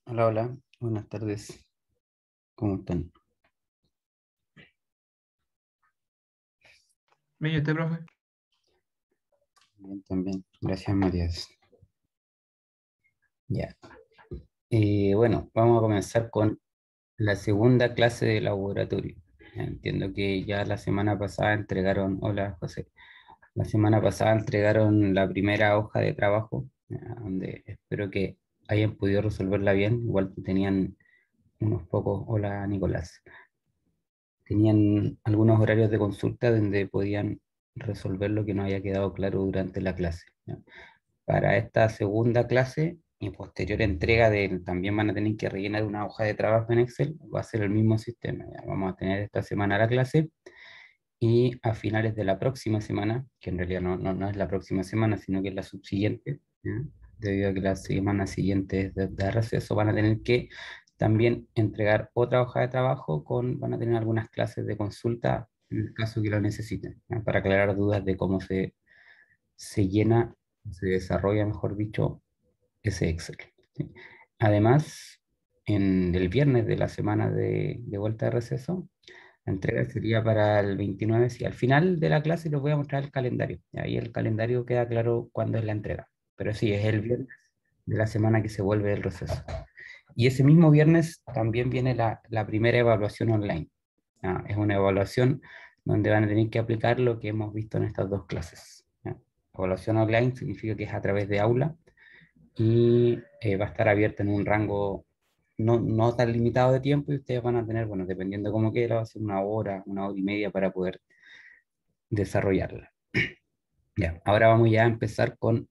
Hola, hola, buenas tardes, ¿cómo están? Bien, ¿y usted, profe? Bien, también, gracias Marías. Ya, bueno, vamos a comenzar con la segunda clase de laboratorio. Ya, entiendo que ya la semana pasada entregaron, hola José, la semana pasada entregaron la primera hoja de trabajo, ya, donde espero que hayan podido resolverla bien, igual tenían unos pocos, hola Nicolás, tenían algunos horarios de consulta donde podían resolver lo que no había quedado claro durante la clase. ¿Ya? Para esta segunda clase y posterior entrega también van a tener que rellenar una hoja de trabajo en Excel, va a ser el mismo sistema. ¿Ya? Vamos a tener esta semana la clase y a finales de la próxima semana, que en realidad no es la próxima semana, sino que es la subsiguiente, ¿ya? Debido a que la semana siguiente es de receso, van a tener que también entregar otra hoja de trabajo van a tener algunas clases de consulta en el caso que lo necesiten, ¿ya? Para aclarar dudas de cómo se llena, se desarrolla, mejor dicho, ese Excel. ¿Sí? Además, en el viernes de la semana de vuelta de receso, la entrega sería para el 29. Sí, al final de la clase les voy a mostrar el calendario. Y ahí el calendario queda claro cuándo es la entrega. Pero sí, es el viernes de la semana que se vuelve el receso. Y ese mismo viernes también viene la primera evaluación online. Es una evaluación donde van a tener que aplicar lo que hemos visto en estas dos clases. ¿Ya? Evaluación online significa que es a través de aula y va a estar abierta en un rango no tan limitado de tiempo y ustedes van a tener, bueno, dependiendo cómo quiera, va a ser una hora y media para poder desarrollarla. Ya, ahora vamos ya a empezar con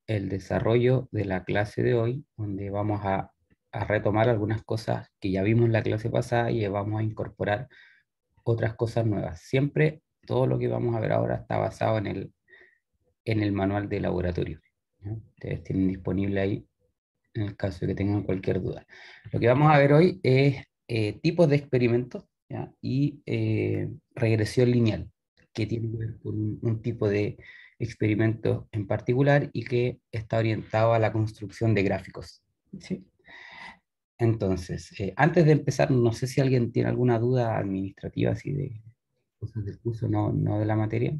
el desarrollo de la clase de hoy, donde vamos a retomar algunas cosas que ya vimos en la clase pasada y vamos a incorporar otras cosas nuevas. Siempre todo lo que vamos a ver ahora está basado en el manual de laboratorio. ¿Ya? Ustedes tienen disponible ahí en el caso de que tengan cualquier duda. Lo que vamos a ver hoy es tipos de experimentos, ¿ya? Y regresión lineal, que tiene que ver con un tipo de experimento en particular y que está orientado a la construcción de gráficos. ¿Sí? Entonces, antes de empezar, no sé si alguien tiene alguna duda administrativa así de cosas del curso, no de la materia,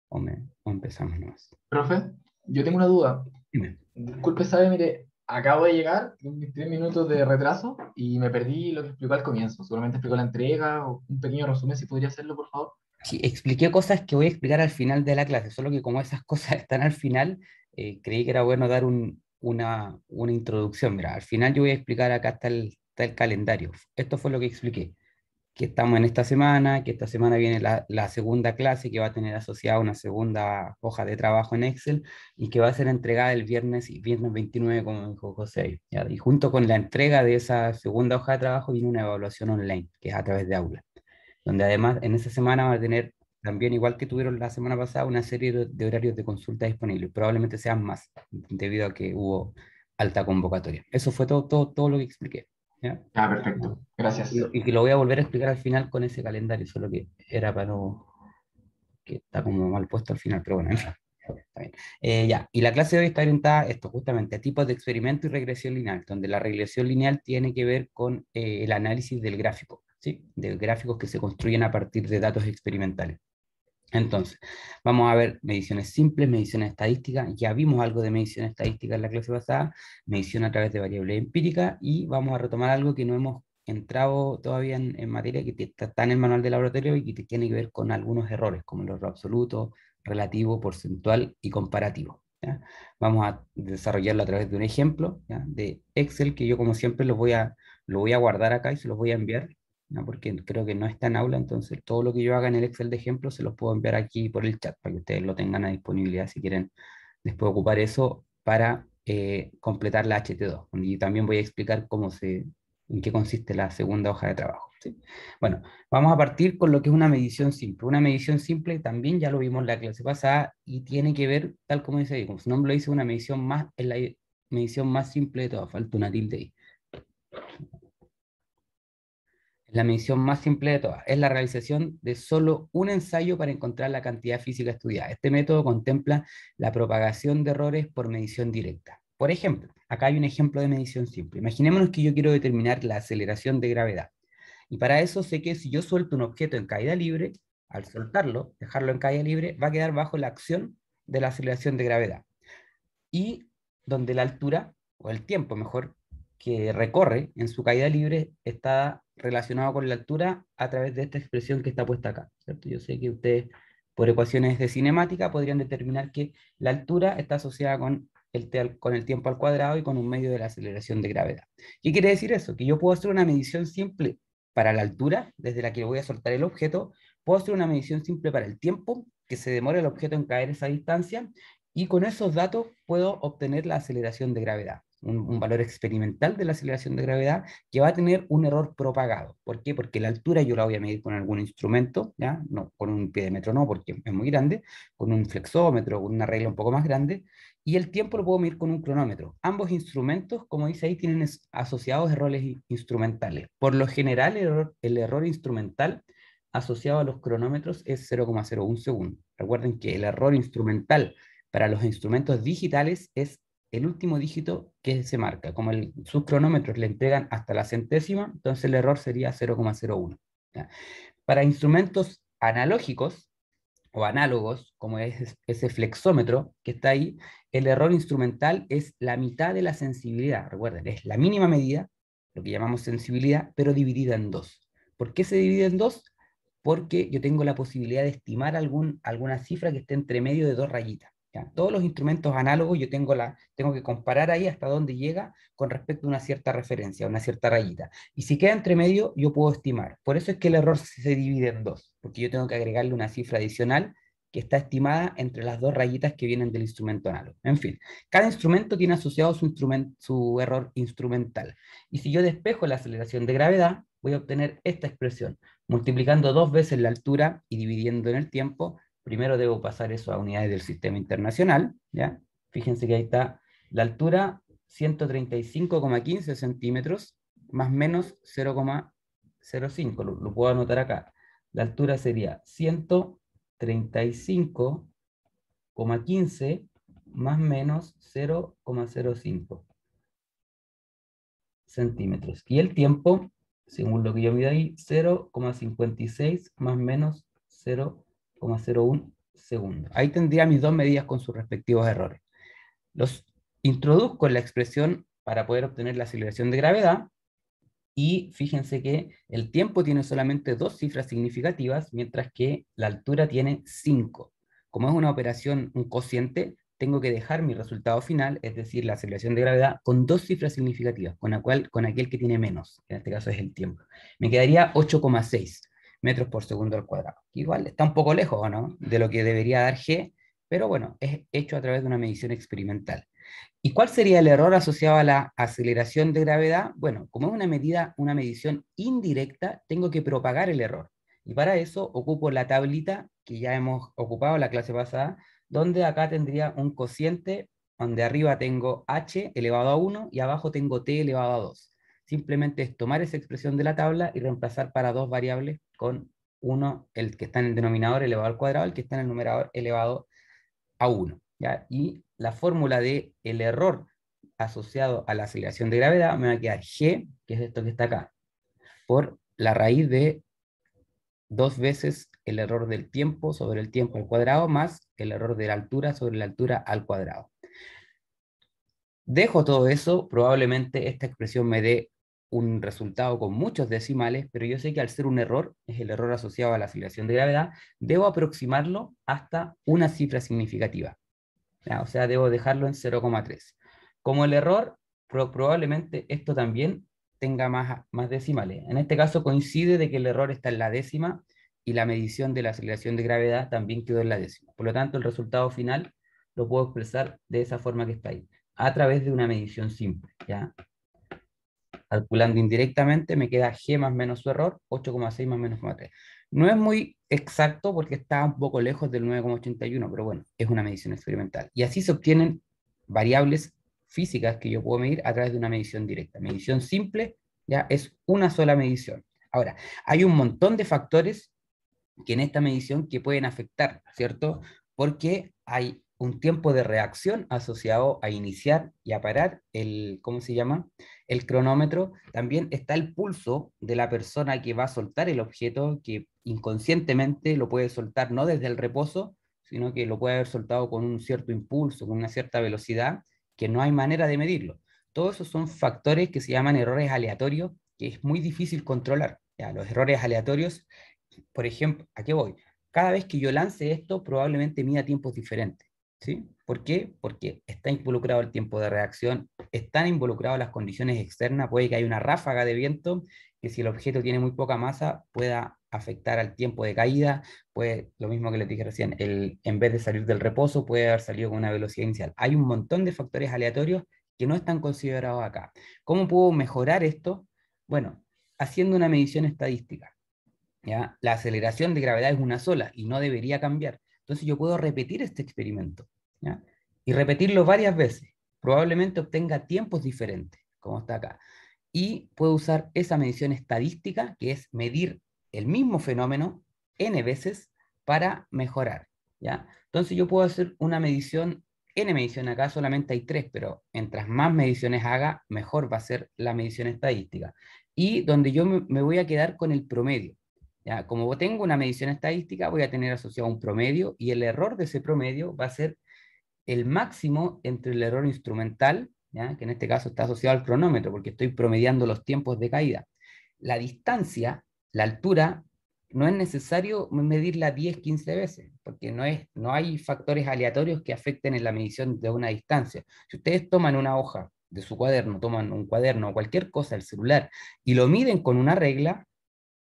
o empezamos nomás. Profe, yo tengo una duda. Dime. Disculpe, sabe, mire, acabo de llegar, tengo mis 3 minutos de retraso y me perdí lo que explicó al comienzo. Seguramente explicó la entrega o un pequeño resumen, si podría hacerlo, por favor. Sí, expliqué cosas que voy a explicar al final de la clase, solo que como esas cosas están al final, creí que era bueno dar una introducción. Mira, al final yo voy a explicar, acá está el calendario. Esto fue lo que expliqué, que estamos en esta semana, que esta semana viene la segunda clase que va a tener asociada una segunda hoja de trabajo en Excel y que va a ser entregada el viernes 29, como dijo José. ¿Ya? Y junto con la entrega de esa segunda hoja de trabajo viene una evaluación online, que es a través de Aula donde además en esa semana van a tener también, igual que tuvieron la semana pasada, una serie de horarios de consulta disponibles. Probablemente sean más, debido a que hubo alta convocatoria. Eso fue todo lo que expliqué. ¿Ya? Ah, perfecto. Gracias. Y que lo voy a volver a explicar al final con ese calendario, solo que era para no, que está como mal puesto al final, pero bueno, en fin. Está bien. Ya, y la clase de hoy está orientada a esto, justamente, a tipos de experimento y regresión lineal, donde la regresión lineal tiene que ver con el análisis del gráfico, ¿sí? De gráficos que se construyen a partir de datos experimentales. Entonces, vamos a ver mediciones simples, mediciones estadísticas, ya vimos algo de medición estadística en la clase pasada, medición a través de variables empíricas, y vamos a retomar algo que no hemos entrado todavía en materia, que está en el manual de laboratorio y que tiene que ver con algunos errores, como el error absoluto, relativo, porcentual y comparativo. ¿Ya? Vamos a desarrollarlo a través de un ejemplo, ¿ya? De Excel, que yo como siempre lo voy a guardar acá y se los voy a enviar, ¿no? Porque creo que no está en aula, entonces todo lo que yo haga en el Excel de ejemplo se los puedo enviar aquí por el chat para que ustedes lo tengan a disponibilidad si quieren después ocupar eso para completar la HT2. Y también voy a explicar en qué consiste la segunda hoja de trabajo. ¿Sí? Bueno, vamos a partir con lo que es una medición simple. Una medición simple también ya lo vimos en la clase pasada y tiene que ver, tal como dice ahí, como su nombre lo dice, una medición más, es la medición más simple de todas, falta una tilde ahí. La medición más simple de todas es la realización de solo un ensayo para encontrar la cantidad física estudiada. Este método contempla la propagación de errores por medición directa. Por ejemplo, acá hay un ejemplo de medición simple. Imaginémonos que yo quiero determinar la aceleración de gravedad. Y para eso sé que si yo suelto un objeto en caída libre, al soltarlo, dejarlo en caída libre, va a quedar bajo la acción de la aceleración de gravedad. Y donde la altura, o el tiempo mejor, que recorre en su caída libre está relacionado con la altura a través de esta expresión que está puesta acá, ¿cierto? Yo sé que ustedes, por ecuaciones de cinemática, podrían determinar que la altura está asociada con el tiempo al cuadrado y con un medio de la aceleración de gravedad. ¿Qué quiere decir eso? Que yo puedo hacer una medición simple para la altura, desde la que voy a soltar el objeto, puedo hacer una medición simple para el tiempo que se demora el objeto en caer esa distancia, y con esos datos puedo obtener la aceleración de gravedad, un valor experimental de la aceleración de gravedad que va a tener un error propagado. ¿Por qué? Porque la altura yo la voy a medir con algún instrumento, ¿ya? No, con un piedímetro no, porque es muy grande, con un flexómetro, con una regla un poco más grande, y el tiempo lo puedo medir con un cronómetro. Ambos instrumentos, como dice ahí, tienen asociados errores instrumentales. Por lo general, el error instrumental asociado a los cronómetros es 0,01 segundo. Recuerden que el error instrumental para los instrumentos digitales es el último dígito que se marca. Como sus cronómetros le entregan hasta la centésima, entonces el error sería 0,01. ¿Ya? Para instrumentos analógicos o análogos, como es ese flexómetro que está ahí, el error instrumental es la mitad de la sensibilidad. Recuerden, es la mínima medida, lo que llamamos sensibilidad, pero dividida en dos. ¿Por qué se divide en dos? Porque yo tengo la posibilidad de estimar alguna cifra que esté entre medio de dos rayitas. ¿Ya? Todos los instrumentos análogos yo tengo que comparar ahí hasta dónde llega con respecto a una cierta referencia, una cierta rayita. Y si queda entre medio, yo puedo estimar. Por eso es que el error se divide en dos, porque yo tengo que agregarle una cifra adicional que está estimada entre las dos rayitas que vienen del instrumento análogo. En fin, cada instrumento tiene asociado su error instrumental. Y si yo despejo la aceleración de gravedad, voy a obtener esta expresión. Multiplicando dos veces la altura y dividiendo en el tiempo, primero debo pasar eso a unidades del sistema internacional, ¿ya? Fíjense que ahí está la altura, 135,15 centímetros, más menos 0,05, lo puedo anotar acá. La altura sería 135,15 más menos 0,05 centímetros. Y el tiempo, según lo que yo mido ahí, 0,56 más menos 0,01 segundos. Ahí tendría mis dos medidas con sus respectivos errores. Los introduzco en la expresión para poder obtener la aceleración de gravedad, y fíjense que el tiempo tiene solamente dos cifras significativas, mientras que la altura tiene cinco. Como es una operación, un cociente, tengo que dejar mi resultado final, es decir, la aceleración de gravedad, con dos cifras significativas, con aquel que tiene menos, que en este caso es el tiempo. Me quedaría 8,6 metros por segundo al cuadrado. Igual está un poco lejos, ¿no?, de lo que debería dar G, pero bueno, es hecho a través de una medición experimental. ¿Y cuál sería el error asociado a la aceleración de gravedad? Bueno, como es una medición indirecta, tengo que propagar el error. Y para eso ocupo la tablita que ya hemos ocupado en la clase pasada, donde acá tendría un cociente, donde arriba tengo h elevado a 1 y abajo tengo t elevado a 2. Simplemente es tomar esa expresión de la tabla y reemplazar para dos variables con uno, el que está en el denominador elevado al cuadrado, el que está en el numerador elevado a 1. ¿Ya? Y la fórmula de el error asociado a la aceleración de gravedad me va a quedar G, que es esto que está acá, por la raíz de dos veces el error del tiempo sobre el tiempo al cuadrado más el error de la altura sobre la altura al cuadrado. Dejo todo eso, probablemente esta expresión me dé un resultado con muchos decimales, pero yo sé que al ser un error, es el error asociado a la aceleración de gravedad, debo aproximarlo hasta una cifra significativa. ¿Ya? O sea, debo dejarlo en 0,3. Como el error, probablemente esto también tenga más decimales. En este caso coincide de que el error está en la décima y la medición de la aceleración de gravedad también quedó en la décima. Por lo tanto, el resultado final lo puedo expresar de esa forma que está ahí, a través de una medición simple, ¿ya? Calculando indirectamente me queda G más menos su error, 8,6 más menos 0,3. No es muy exacto porque está un poco lejos del 9,81, pero bueno, es una medición experimental. Y así se obtienen variables físicas que yo puedo medir a través de una medición directa. Medición simple ya es una sola medición. Ahora, hay un montón de factores que en esta medición que pueden afectar, ¿cierto? Porque hay un tiempo de reacción asociado a iniciar y a parar el, ¿cómo se llama? El cronómetro. También está el pulso de la persona que va a soltar el objeto, que inconscientemente lo puede soltar no desde el reposo, sino que lo puede haber soltado con un cierto impulso, con una cierta velocidad, que no hay manera de medirlo. Todos esos son factores que se llaman errores aleatorios, que es muy difícil controlar. Ya, los errores aleatorios, por ejemplo, ¿a qué voy? Cada vez que yo lance esto, probablemente mida tiempos diferentes. ¿Sí? ¿Por qué? Porque está involucrado el tiempo de reacción, están involucradas las condiciones externas, puede que haya una ráfaga de viento que si el objeto tiene muy poca masa pueda afectar al tiempo de caída, puede, lo mismo que les dije recién, en vez de salir del reposo puede haber salido con una velocidad inicial. Hay un montón de factores aleatorios que no están considerados acá. ¿Cómo puedo mejorar esto? Bueno, haciendo una medición estadística. ¿Ya? La aceleración de gravedad es una sola y no debería cambiar. Entonces yo puedo repetir este experimento, ¿ya? Y repetirlo varias veces. Probablemente obtenga tiempos diferentes, como está acá. Y puedo usar esa medición estadística, que es medir el mismo fenómeno n veces para mejorar, ¿ya? Entonces yo puedo hacer una medición, n medición acá solamente hay 3, pero mientras más mediciones haga, mejor va a ser la medición estadística. Y donde yo me voy a quedar con el promedio. ¿Ya? Como tengo una medición estadística, voy a tener asociado un promedio y el error de ese promedio va a ser el máximo entre el error instrumental, ¿ya? Que en este caso está asociado al cronómetro, porque estoy promediando los tiempos de caída. La distancia, la altura, no es necesario medirla 10, 15 veces, porque no hay factores aleatorios que afecten en la medición de una distancia. Si ustedes toman una hoja de su cuaderno, toman un cuaderno o cualquier cosa, el celular, y lo miden con una regla,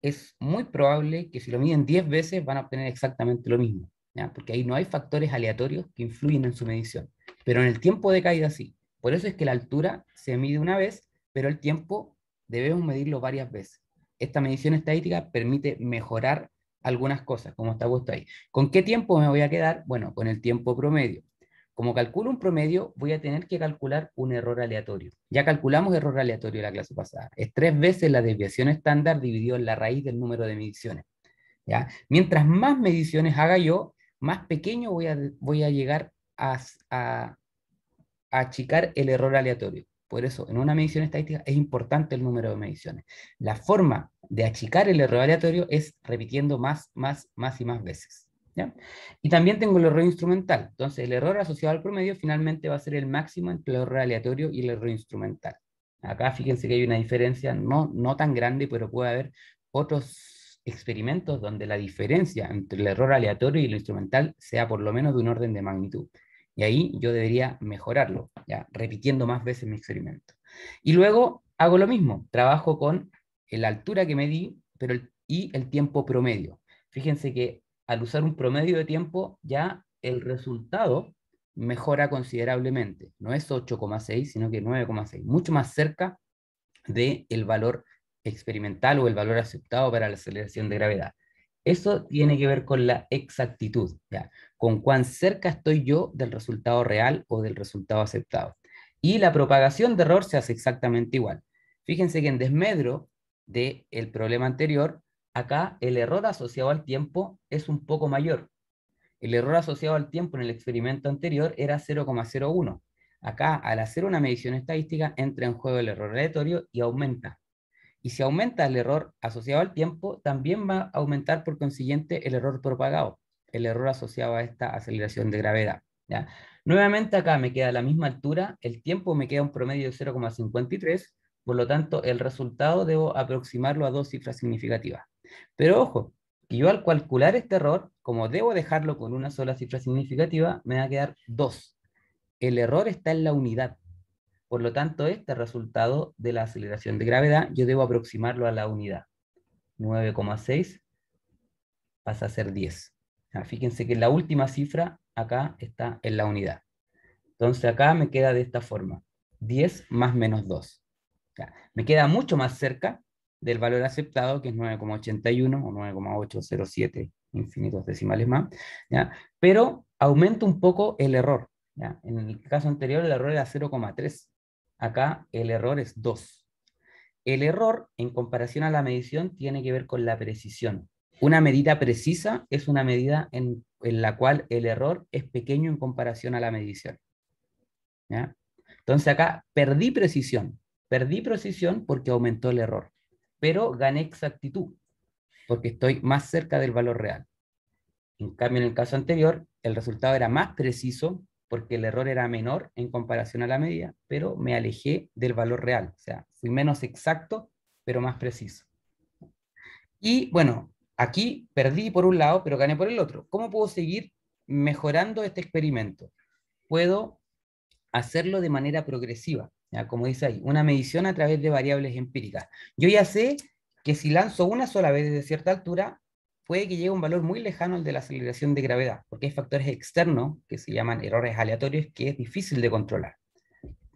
es muy probable que si lo miden 10 veces van a obtener exactamente lo mismo, ¿ya? Porque ahí no hay factores aleatorios que influyen en su medición. Pero en el tiempo de caída sí. Por eso es que la altura se mide una vez, pero el tiempo debemos medirlo varias veces. Esta medición estadística permite mejorar algunas cosas, como está puesto ahí. ¿Con qué tiempo me voy a quedar? Bueno, con el tiempo promedio. Como calculo un promedio, voy a tener que calcular un error aleatorio. Ya calculamos error aleatorio en la clase pasada. Es 3 veces la desviación estándar dividido en la raíz del número de mediciones. ¿Ya? Mientras más mediciones haga yo, más pequeño voy a llegar a achicar el error aleatorio. Por eso, en una medición estadística es importante el número de mediciones. La forma de achicar el error aleatorio es repitiendo más, más, más y más veces. ¿Ya? Y también tengo el error instrumental. Entonces, el error asociado al promedio finalmente va a ser el máximo entre el error aleatorio y el error instrumental. Acá fíjense que hay una diferencia no tan grande, pero puede haber otros experimentos donde la diferencia entre el error aleatorio y el instrumental sea por lo menos de un orden de magnitud. Y ahí yo debería mejorarlo, ya, repitiendo más veces mi experimento. Y luego hago lo mismo, trabajo con la altura que medí y el tiempo promedio. Fíjense que al usar un promedio de tiempo, ya el resultado mejora considerablemente. No es 8,6, sino que 9,6, mucho más cerca del valor experimental o el valor aceptado para la aceleración de gravedad. Eso tiene que ver con la exactitud, ¿ya? Con cuán cerca estoy yo del resultado real o del resultado aceptado. Y la propagación de error se hace exactamente igual. Fíjense que en desmedro del problema anterior, acá el error asociado al tiempo es un poco mayor. El error asociado al tiempo en el experimento anterior era 0,01. Acá, al hacer una medición estadística, entra en juego el error aleatorio y aumenta. Y si aumenta el error asociado al tiempo, también va a aumentar por consiguiente el error propagado, el error asociado a esta aceleración de gravedad, ¿ya? Nuevamente acá me queda la misma altura, el tiempo me queda un promedio de 0,53, por lo tanto el resultado debo aproximarlo a 2 cifras significativas. Pero ojo, que yo al calcular este error, como debo dejarlo con una sola cifra significativa, me va a quedar 2. El error está en la unidad. Por lo tanto, este resultado de la aceleración de gravedad, yo debo aproximarlo a la unidad. 9,6 pasa a ser 10. Fíjense que la última cifra acá está en la unidad. Entonces acá me queda de esta forma. 10 más menos 2. Me queda mucho más cerca del valor aceptado, que es 9,81 o 9,807, infinitos decimales más, ¿ya? Pero aumenta un poco el error, ¿ya? En el caso anterior el error era 0,3. Acá el error es 2. El error, en comparación a la medición, tiene que ver con la precisión. Una medida precisa es una medida en la cual el error es pequeño en comparación a la medición. ¿Ya? Entonces acá perdí precisión porque aumentó el error, pero gané exactitud porque estoy más cerca del valor real. En cambio, en el caso anterior, el resultado era más preciso porque el error era menor en comparación a la medida, pero me alejé del valor real. O sea, fui menos exacto, pero más preciso. Y bueno, aquí perdí por un lado, pero gané por el otro. ¿Cómo puedo seguir mejorando este experimento? Puedo hacerlo de manera progresiva, ¿ya? Como dice ahí, una medición a través de variables empíricas. Yo ya sé que si lanzo una sola vez desde cierta altura, puede que llegue a un valor muy lejano al de la aceleración de gravedad, porque hay factores externos que se llaman errores aleatorios que es difícil de controlar.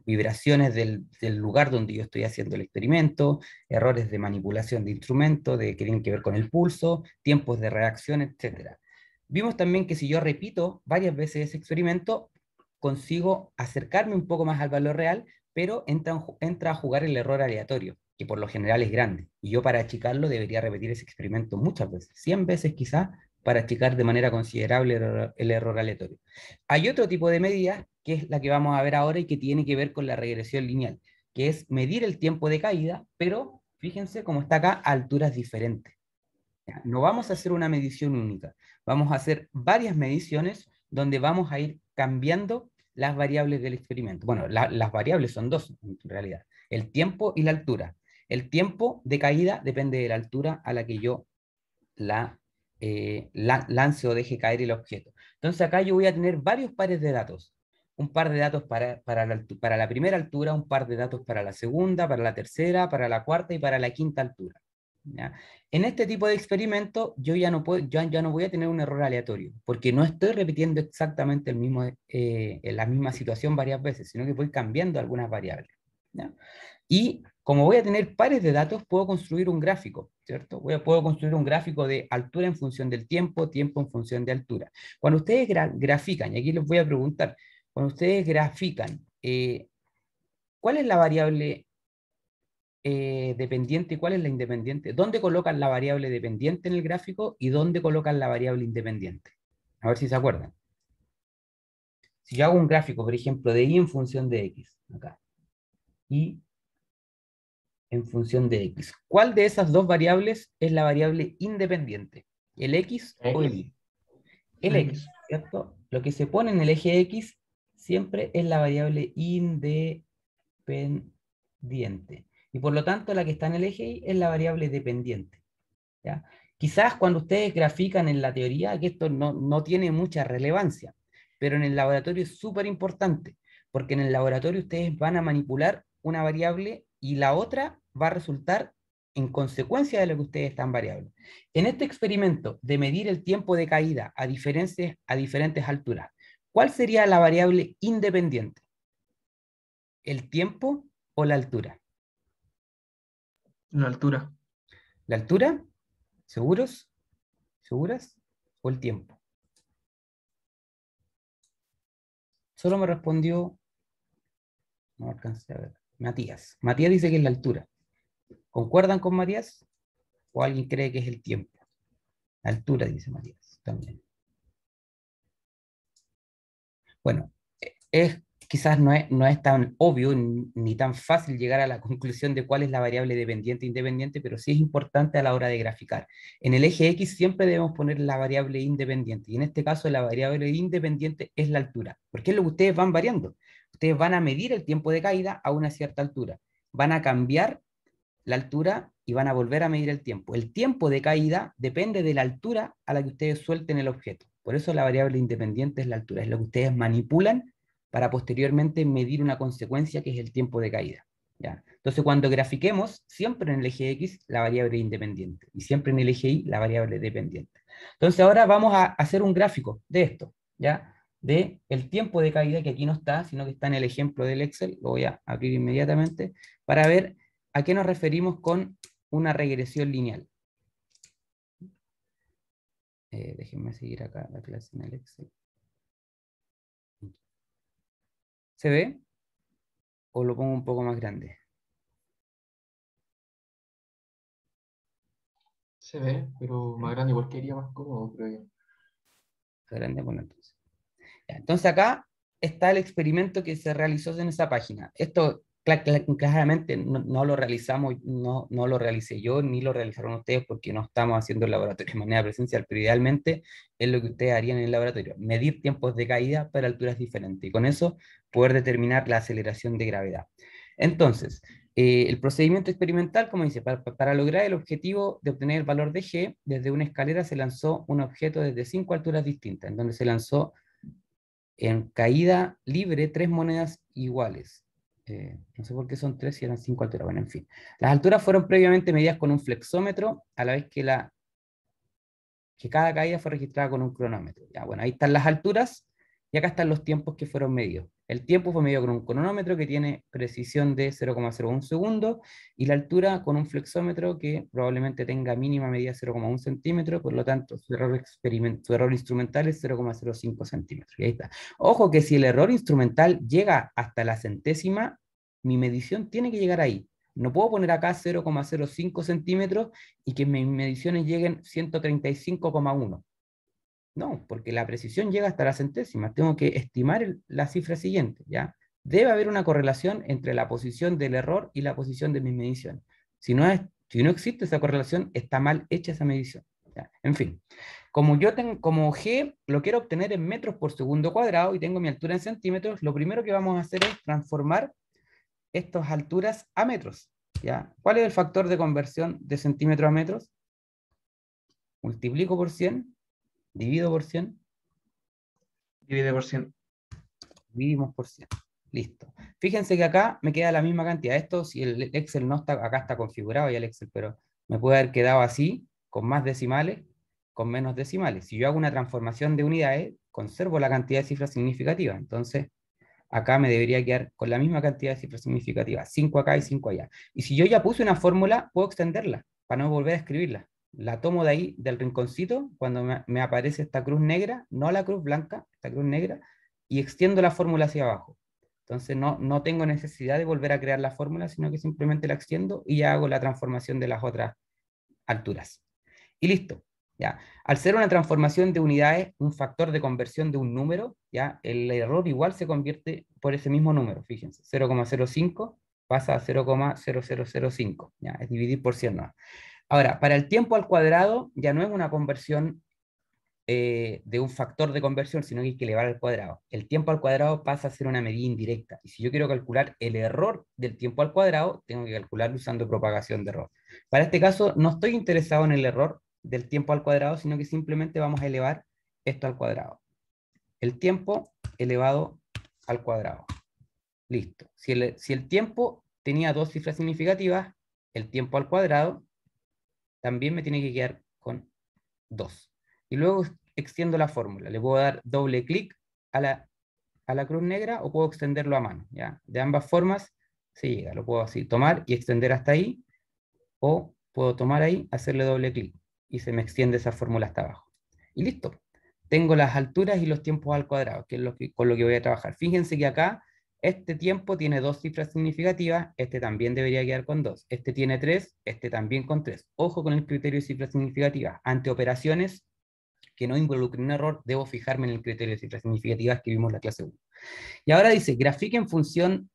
Vibraciones del lugar donde yo estoy haciendo el experimento, errores de manipulación de instrumentos, que tienen que ver con el pulso, tiempos de reacción, etcétera. Vimos también que si yo repito varias veces ese experimento, consigo acercarme un poco más al valor real, pero entra a jugar el error aleatorio, que por lo general es grande. Y yo para achicarlo debería repetir ese experimento muchas veces, 100 veces quizás, para achicar de manera considerable el error aleatorio. Hay otro tipo de medida, que es la que vamos a ver ahora y que tiene que ver con la regresión lineal, que es medir el tiempo de caída, pero fíjense cómo está acá a alturas diferentes. No vamos a hacer una medición única, vamos a hacer varias mediciones donde vamos a ir cambiando las variables del experimento. Bueno, las variables son dos en realidad, el tiempo y la altura. El tiempo de caída depende de la altura a la que yo lance o deje caer el objeto. Entonces acá yo voy a tener varios pares de datos. Un par de datos para la primera altura, un par de datos para la segunda, para la tercera, para la cuarta y para la quinta altura. ¿Ya? En este tipo de experimento yo ya no voy a tener un error aleatorio, porque no estoy repitiendo exactamente la misma situación varias veces, sino que voy cambiando algunas variables. ¿Ya? Y como voy a tener pares de datos, puedo construir un gráfico, ¿cierto? Puedo construir un gráfico de altura en función del tiempo, tiempo en función de altura. Cuando ustedes grafican, y aquí les voy a preguntar, cuando ustedes grafican, ¿cuál es la variable dependiente y cuál es la independiente? ¿Dónde colocan la variable dependiente en el gráfico y dónde colocan la variable independiente? A ver si se acuerdan. Si yo hago un gráfico, por ejemplo, de y en función de x, acá, y en función de x. ¿Cuál de esas dos variables es la variable independiente? ¿El x o el X, y? El x, X. ¿cierto? Lo que se pone en el eje x siempre es la variable independiente. Y por lo tanto, la que está en el eje y es la variable dependiente. ¿Ya? Quizás cuando ustedes grafican en la teoría, que esto no tiene mucha relevancia, pero en el laboratorio es súper importante, porque en el laboratorio ustedes van a manipular una variable y la otra va a resultar en consecuencia de lo que ustedes están variando. En este experimento de medir el tiempo de caída a diferentes alturas, ¿cuál sería la variable independiente? ¿El tiempo o la altura? La altura. ¿La altura? ¿Seguros? ¿Seguras? ¿O el tiempo? Solo me respondió, no alcancé a ver, Matías. Matías dice que es la altura. ¿Concuerdan con Matías? ¿O alguien cree que es el tiempo? La altura, dice Matías, también. Bueno, quizás no es tan obvio ni tan fácil llegar a la conclusión de cuál es la variable dependiente e independiente, pero sí es importante a la hora de graficar. En el eje X siempre debemos poner la variable independiente, y en este caso la variable independiente es la altura, porque es lo que ustedes van variando. Ustedes van a medir el tiempo de caída a una cierta altura, van a cambiar la altura y van a volver a medir el tiempo. El tiempo de caída depende de la altura a la que ustedes suelten el objeto. Por eso la variable independiente es la altura, es lo que ustedes manipulan para posteriormente medir una consecuencia que es el tiempo de caída. ¿Ya? Entonces, cuando grafiquemos, siempre en el eje X la variable independiente y siempre en el eje Y la variable dependiente. Entonces, ahora vamos a hacer un gráfico de esto, ¿ya? De el tiempo de caída, que aquí no está, sino que está en el ejemplo del Excel, lo voy a abrir inmediatamente, para ver a qué nos referimos con una regresión lineal. Déjenme seguir acá la clase en el Excel. ¿Se ve? ¿O lo pongo un poco más grande? Se ve, pero más grande igual quería más cómodo, creo yo. Agrandémoslo entonces. Ya, entonces acá está el experimento que se realizó en esa página. Esto claramente no lo realizamos, no lo realicé yo, ni lo realizaron ustedes porque no estamos haciendo el laboratorio de manera presencial, pero idealmente es lo que ustedes harían en el laboratorio, medir tiempos de caída para alturas diferentes y con eso poder determinar la aceleración de gravedad. Entonces, el procedimiento experimental, como dice, para lograr el objetivo de obtener el valor de G, desde una escalera se lanzó un objeto desde 5 alturas distintas, en donde se lanzó en caída libre 3 monedas iguales. No sé por qué son 3 si eran 5 alturas. Bueno, en fin. Las alturas fueron previamente medidas con un flexómetro, a la vez que cada caída fue registrada con un cronómetro. Ya, bueno, ahí están las alturas y acá están los tiempos que fueron medidos. El tiempo fue medido con un cronómetro que tiene precisión de 0,01 segundos y la altura con un flexómetro que probablemente tenga mínima medida 0,1 centímetro, por lo tanto su error instrumental es 0,05 centímetros. Y ahí está. Ojo que si el error instrumental llega hasta la centésima, mi medición tiene que llegar ahí. No puedo poner acá 0,05 centímetros y que mis mediciones lleguen 135,1. No, porque la precisión llega hasta la centésima. Tengo que estimar la cifra siguiente, ¿ya? Debe haber una correlación entre la posición del error y la posición de mis mediciones. Si no existe esa correlación, está mal hecha esa medición. ¿Ya? En fin, como G lo quiero obtener en metros por segundo cuadrado y tengo mi altura en centímetros, lo primero que vamos a hacer es transformar estas alturas a metros. ¿Ya? ¿Cuál es el factor de conversión de centímetros a metros? Multiplico por 100, divido por 100, Divide por 100. dividimos por 100. Listo. Fíjense que acá me queda la misma cantidad. Esto, si el Excel no está, acá está configurado ya el Excel, pero me puede haber quedado así, con más decimales, con menos decimales. Si yo hago una transformación de unidades, conservo la cantidad de cifras significativas. Entonces, acá me debería quedar con la misma cantidad de cifras significativas, 5 acá y 5 allá. Y si yo ya puse una fórmula, puedo extenderla para no volver a escribirla. La tomo de ahí, del rinconcito, cuando me aparece esta cruz negra, no la cruz blanca, esta cruz negra, y extiendo la fórmula hacia abajo. Entonces no tengo necesidad de volver a crear la fórmula, sino que simplemente la extiendo y ya hago la transformación de las otras alturas. Y listo. ¿Ya? Al ser una transformación de unidades, un factor de conversión de un número, ¿ya? El error igual se convierte por ese mismo número, fíjense, 0,05 pasa a 0,0005, ¿ya? Es dividir por 100 ¿no? Ahora, para el tiempo al cuadrado ya no es una conversión de un factor de conversión, sino que hay que elevar al cuadrado. El tiempo al cuadrado pasa a ser una medida indirecta. Y si yo quiero calcular el error del tiempo al cuadrado, tengo que calcularlo usando propagación de error. Para este caso, no estoy interesado en el error del tiempo al cuadrado, sino que simplemente vamos a elevar esto al cuadrado. El tiempo elevado al cuadrado. Listo. Si el tiempo tenía dos cifras significativas, el tiempo al cuadrado también me tiene que quedar con 2. Y luego extiendo la fórmula. Le puedo dar doble clic a la cruz negra o puedo extenderlo a mano. ¿Ya? De ambas formas se llega. Lo puedo así tomar y extender hasta ahí, o puedo tomar ahí, hacerle doble clic y se me extiende esa fórmula hasta abajo. Y listo. Tengo las alturas y los tiempos al cuadrado, que es con lo que voy a trabajar. Fíjense que acá este tiempo tiene dos cifras significativas, este también debería quedar con 2. Este tiene 3, este también con 3. Ojo con el criterio de cifras significativas. Ante operaciones que no involucren un error, debo fijarme en el criterio de cifras significativas que vimos en la clase 1. Y ahora dice, grafique en función,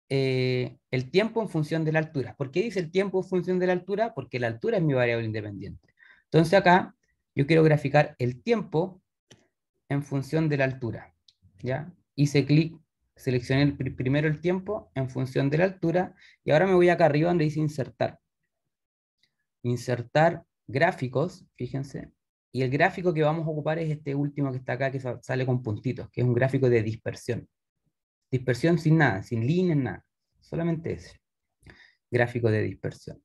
el tiempo en función de la altura. ¿Por qué dice el tiempo en función de la altura? Porque la altura es mi variable independiente. Entonces acá yo quiero graficar el tiempo en función de la altura. ¿Ya? Hice clic, seleccioné primero el tiempo en función de la altura y ahora me voy acá arriba donde dice insertar. Insertar gráficos, fíjense, y el gráfico que vamos a ocupar es este último que está acá, que sale con puntitos, que es un gráfico de dispersión. Dispersión sin nada, sin líneas, nada. Solamente ese. Gráfico de dispersión.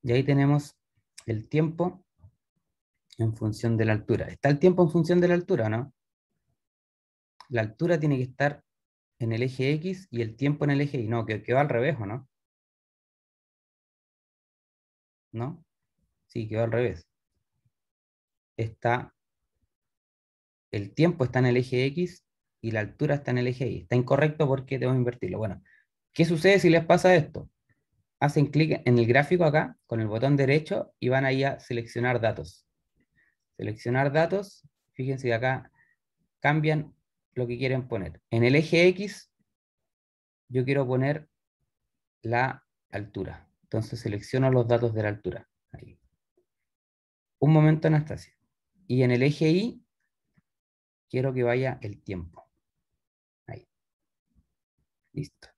Y ahí tenemos el tiempo en función de la altura. ¿Está el tiempo en función de la altura, no? La altura tiene que estar en el eje X y el tiempo en el eje Y. No, que va al revés, ¿o no? ¿No? Sí, que va al revés. Está, el tiempo está en el eje X y la altura está en el eje Y. Está incorrecto porque debemos invertirlo. Bueno, ¿qué sucede si les pasa esto? Hacen clic en el gráfico acá, con el botón derecho, y van ahí a seleccionar datos. Seleccionar datos, Fíjense que acá cambian lo que quieren poner. En el eje X yo quiero poner la altura. Entonces selecciono los datos de la altura. Ahí. Un momento, Anastasia. Y en el eje Y quiero que vaya el tiempo. Ahí. Listo.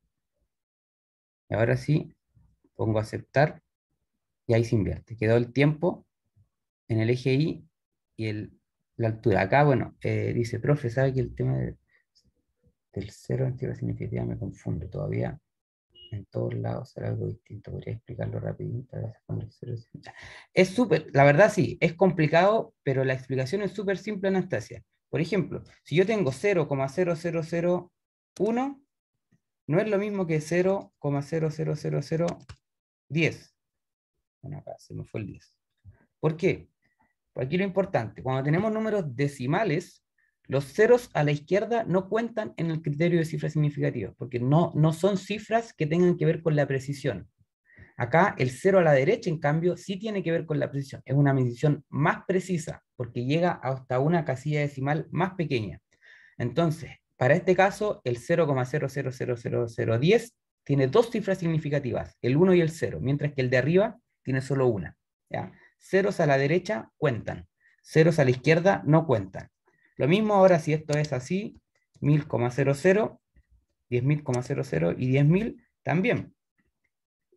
Y ahora sí, pongo aceptar y ahí se invierte. Quedó el tiempo en el eje y la altura. Acá, bueno, dice, profe, ¿sabe que el tema del cero en tierra significativa me confunde todavía? En todos lados será algo distinto. ¿Podría explicarlo rapidito? Gracias con el cero. Es súper, la verdad sí, es complicado, pero la explicación es súper simple, Anastasia. Por ejemplo, si yo tengo 0,0001, no es lo mismo que 0,00010. Bueno, acá se me fue el 10. ¿Por qué? Pues aquí lo importante, cuando tenemos números decimales, los ceros a la izquierda no cuentan en el criterio de cifras significativas, porque no son cifras que tengan que ver con la precisión. Acá el cero a la derecha, en cambio, sí tiene que ver con la precisión. Es una medición más precisa, porque llega hasta una casilla decimal más pequeña. Entonces, para este caso, el 0,000010 tiene dos cifras significativas, el 1 y el 0, mientras que el de arriba tiene solo una. ¿Ya? Ceros a la derecha cuentan, ceros a la izquierda no cuentan. Lo mismo ahora si esto es así, 1000,00, 10.000,00 y 10.000 también.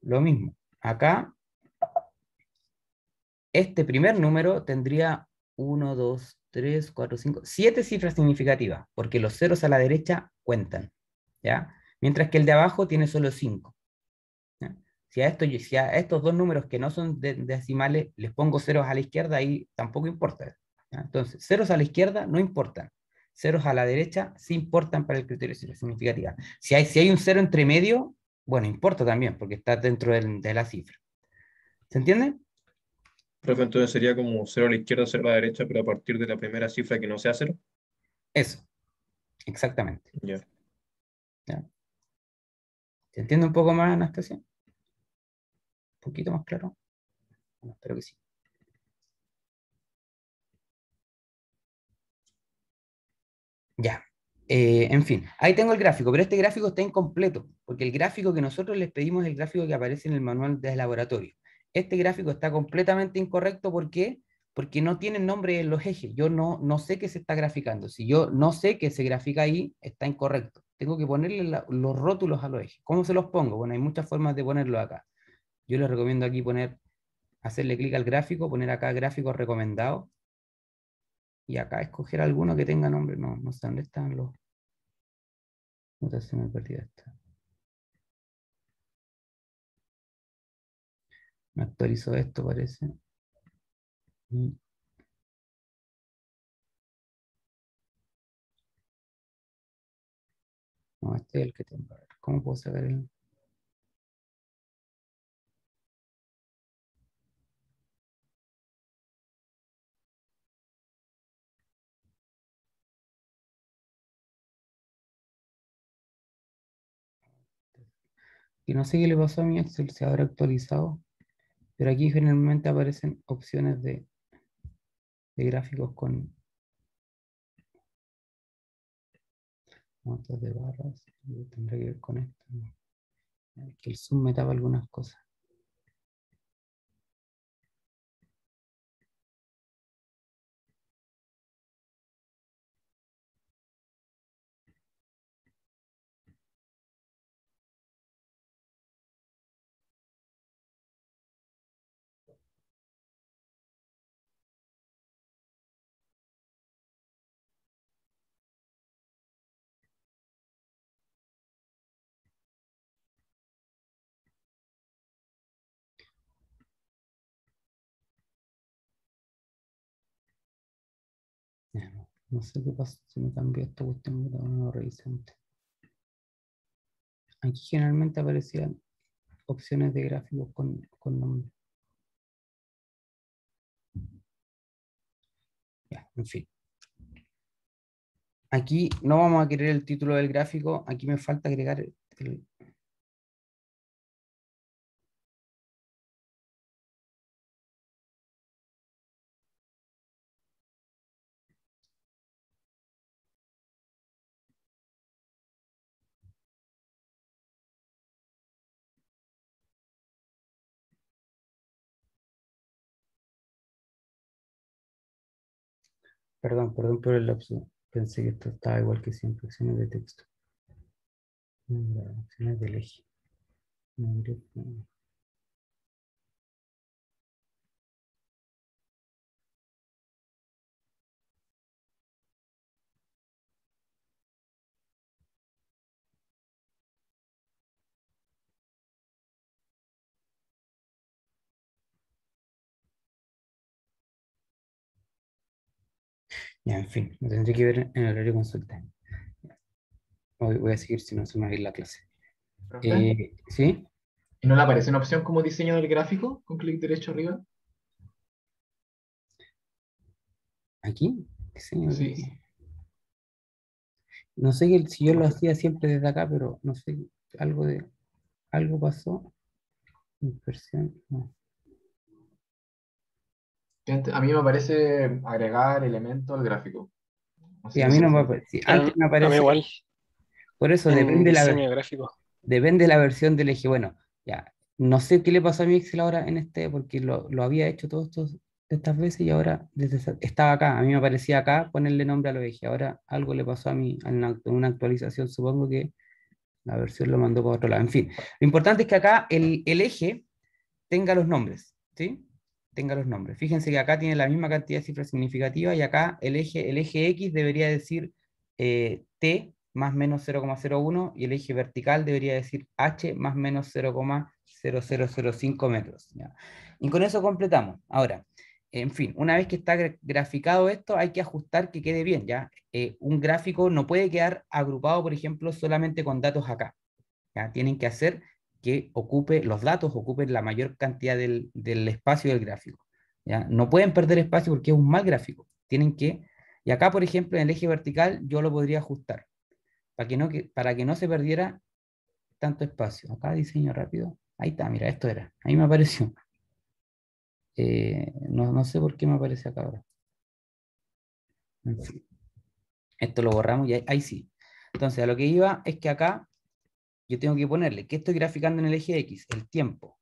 Lo mismo. Acá, este primer número tendría 1, 2, 3, 4, 5, 7 cifras significativas, porque los ceros a la derecha cuentan, ¿ya? Mientras que el de abajo tiene solo 5. ¿Ya? Si a estos dos números que no son decimales les pongo ceros a la izquierda, ahí tampoco importa. ¿Ya? Entonces, ceros a la izquierda no importan. Ceros a la derecha sí importan para el criterio de cifra significativa. Si hay un cero entre medio, bueno, importa también, porque está dentro de la cifra. ¿Se entiende? Profe, entonces sería como cero a la izquierda, cero a la derecha, pero a partir de la primera cifra que no sea cero. Eso, exactamente. Ya. ¿Ya? ¿Se entiende un poco más, Anastasia? ¿Un poquito más claro? Bueno, espero que sí. Ya. En fin, ahí tengo el gráfico, pero este gráfico está incompleto, porque el gráfico que nosotros les pedimos es el gráfico que aparece en el manual de laboratorio. Este gráfico está completamente incorrecto, ¿por qué? Porque no tiene nombre en los ejes. Yo no sé qué se está graficando. Si yo no sé qué se grafica ahí, está incorrecto. Tengo que ponerle los rótulos a los ejes. ¿Cómo se los pongo? Bueno, hay muchas formas de ponerlo acá. Yo les recomiendo aquí hacerle clic al gráfico, poner acá gráficos recomendados, y acá escoger alguno que tenga nombre. No sé dónde están los... Puta, se me perdió esto. Me actualizó esto, parece. No, este es el que tengo. A ver, ¿cómo puedo sacar el...? Y no sé qué le pasó a mi Excel, se habrá actualizado, pero aquí generalmente aparecen opciones de gráficos con notas de barras. Tendrá que ver con esto, ¿no? Que el zoom me tapa algunas cosas. Ya, no sé qué pasa, si me cambió esta cuestión, pero no lo revisé antes. Aquí generalmente aparecían opciones de gráficos con nombre. Ya, en fin. Aquí no vamos a querer el título del gráfico, aquí me falta agregar Perdón por el lapso. Pensé que esto estaba igual que siempre, opciones de texto. Opciones del eje. Ya, en fin, lo tendré que ver en el horario de consulta. Hoy voy a seguir si no se me va a ir la clase. ¿Profe? ¿Sí? ¿Y no le aparece una opción como diseño del gráfico con clic derecho arriba? ¿Aquí? Diseño del Sí. gráfico. No sé si yo lo hacía siempre desde acá, pero no sé, algo pasó. Dispersión, no. A mí me aparece agregar elemento al gráfico. No Sí, sé a qué mí se no me refiere. aparece. Antes me A mí aparece, igual, por eso en diseño gráfico. depende de la versión del eje. Bueno, ya, no sé qué le pasó a mi Excel ahora en este, porque lo había hecho estas veces y ahora estaba acá. A mí me aparecía acá ponerle nombre a los ejes. Ahora algo le pasó a mí en una actualización, supongo que la versión lo mandó para otro lado. En fin, lo importante es que acá el eje tenga los nombres, ¿sí? Tenga los nombres. Fíjense que acá tiene la misma cantidad de cifras significativas y acá el eje X debería decir T más menos 0,01 y el eje vertical debería decir H más menos 0,0005 metros. ¿Ya? Y con eso completamos. Ahora, en fin, una vez que está graficado esto, hay que ajustar que quede bien, ¿ya? Un gráfico no puede quedar agrupado, por ejemplo, solamente con datos acá. ¿Ya? Tienen que hacer que los datos ocupen la mayor cantidad del espacio del gráfico. ¿Ya? No pueden perder espacio porque es un mal gráfico. Y acá, por ejemplo, en el eje vertical, yo lo podría ajustar para que no se perdiera tanto espacio. Acá diseño rápido. Ahí está, mira, esto era. Ahí me apareció. No sé por qué me aparece acá ahora. En fin. Esto lo borramos y ahí sí. Entonces, a lo que iba es que acá yo tengo que ponerle que estoy graficando en el eje X, el tiempo.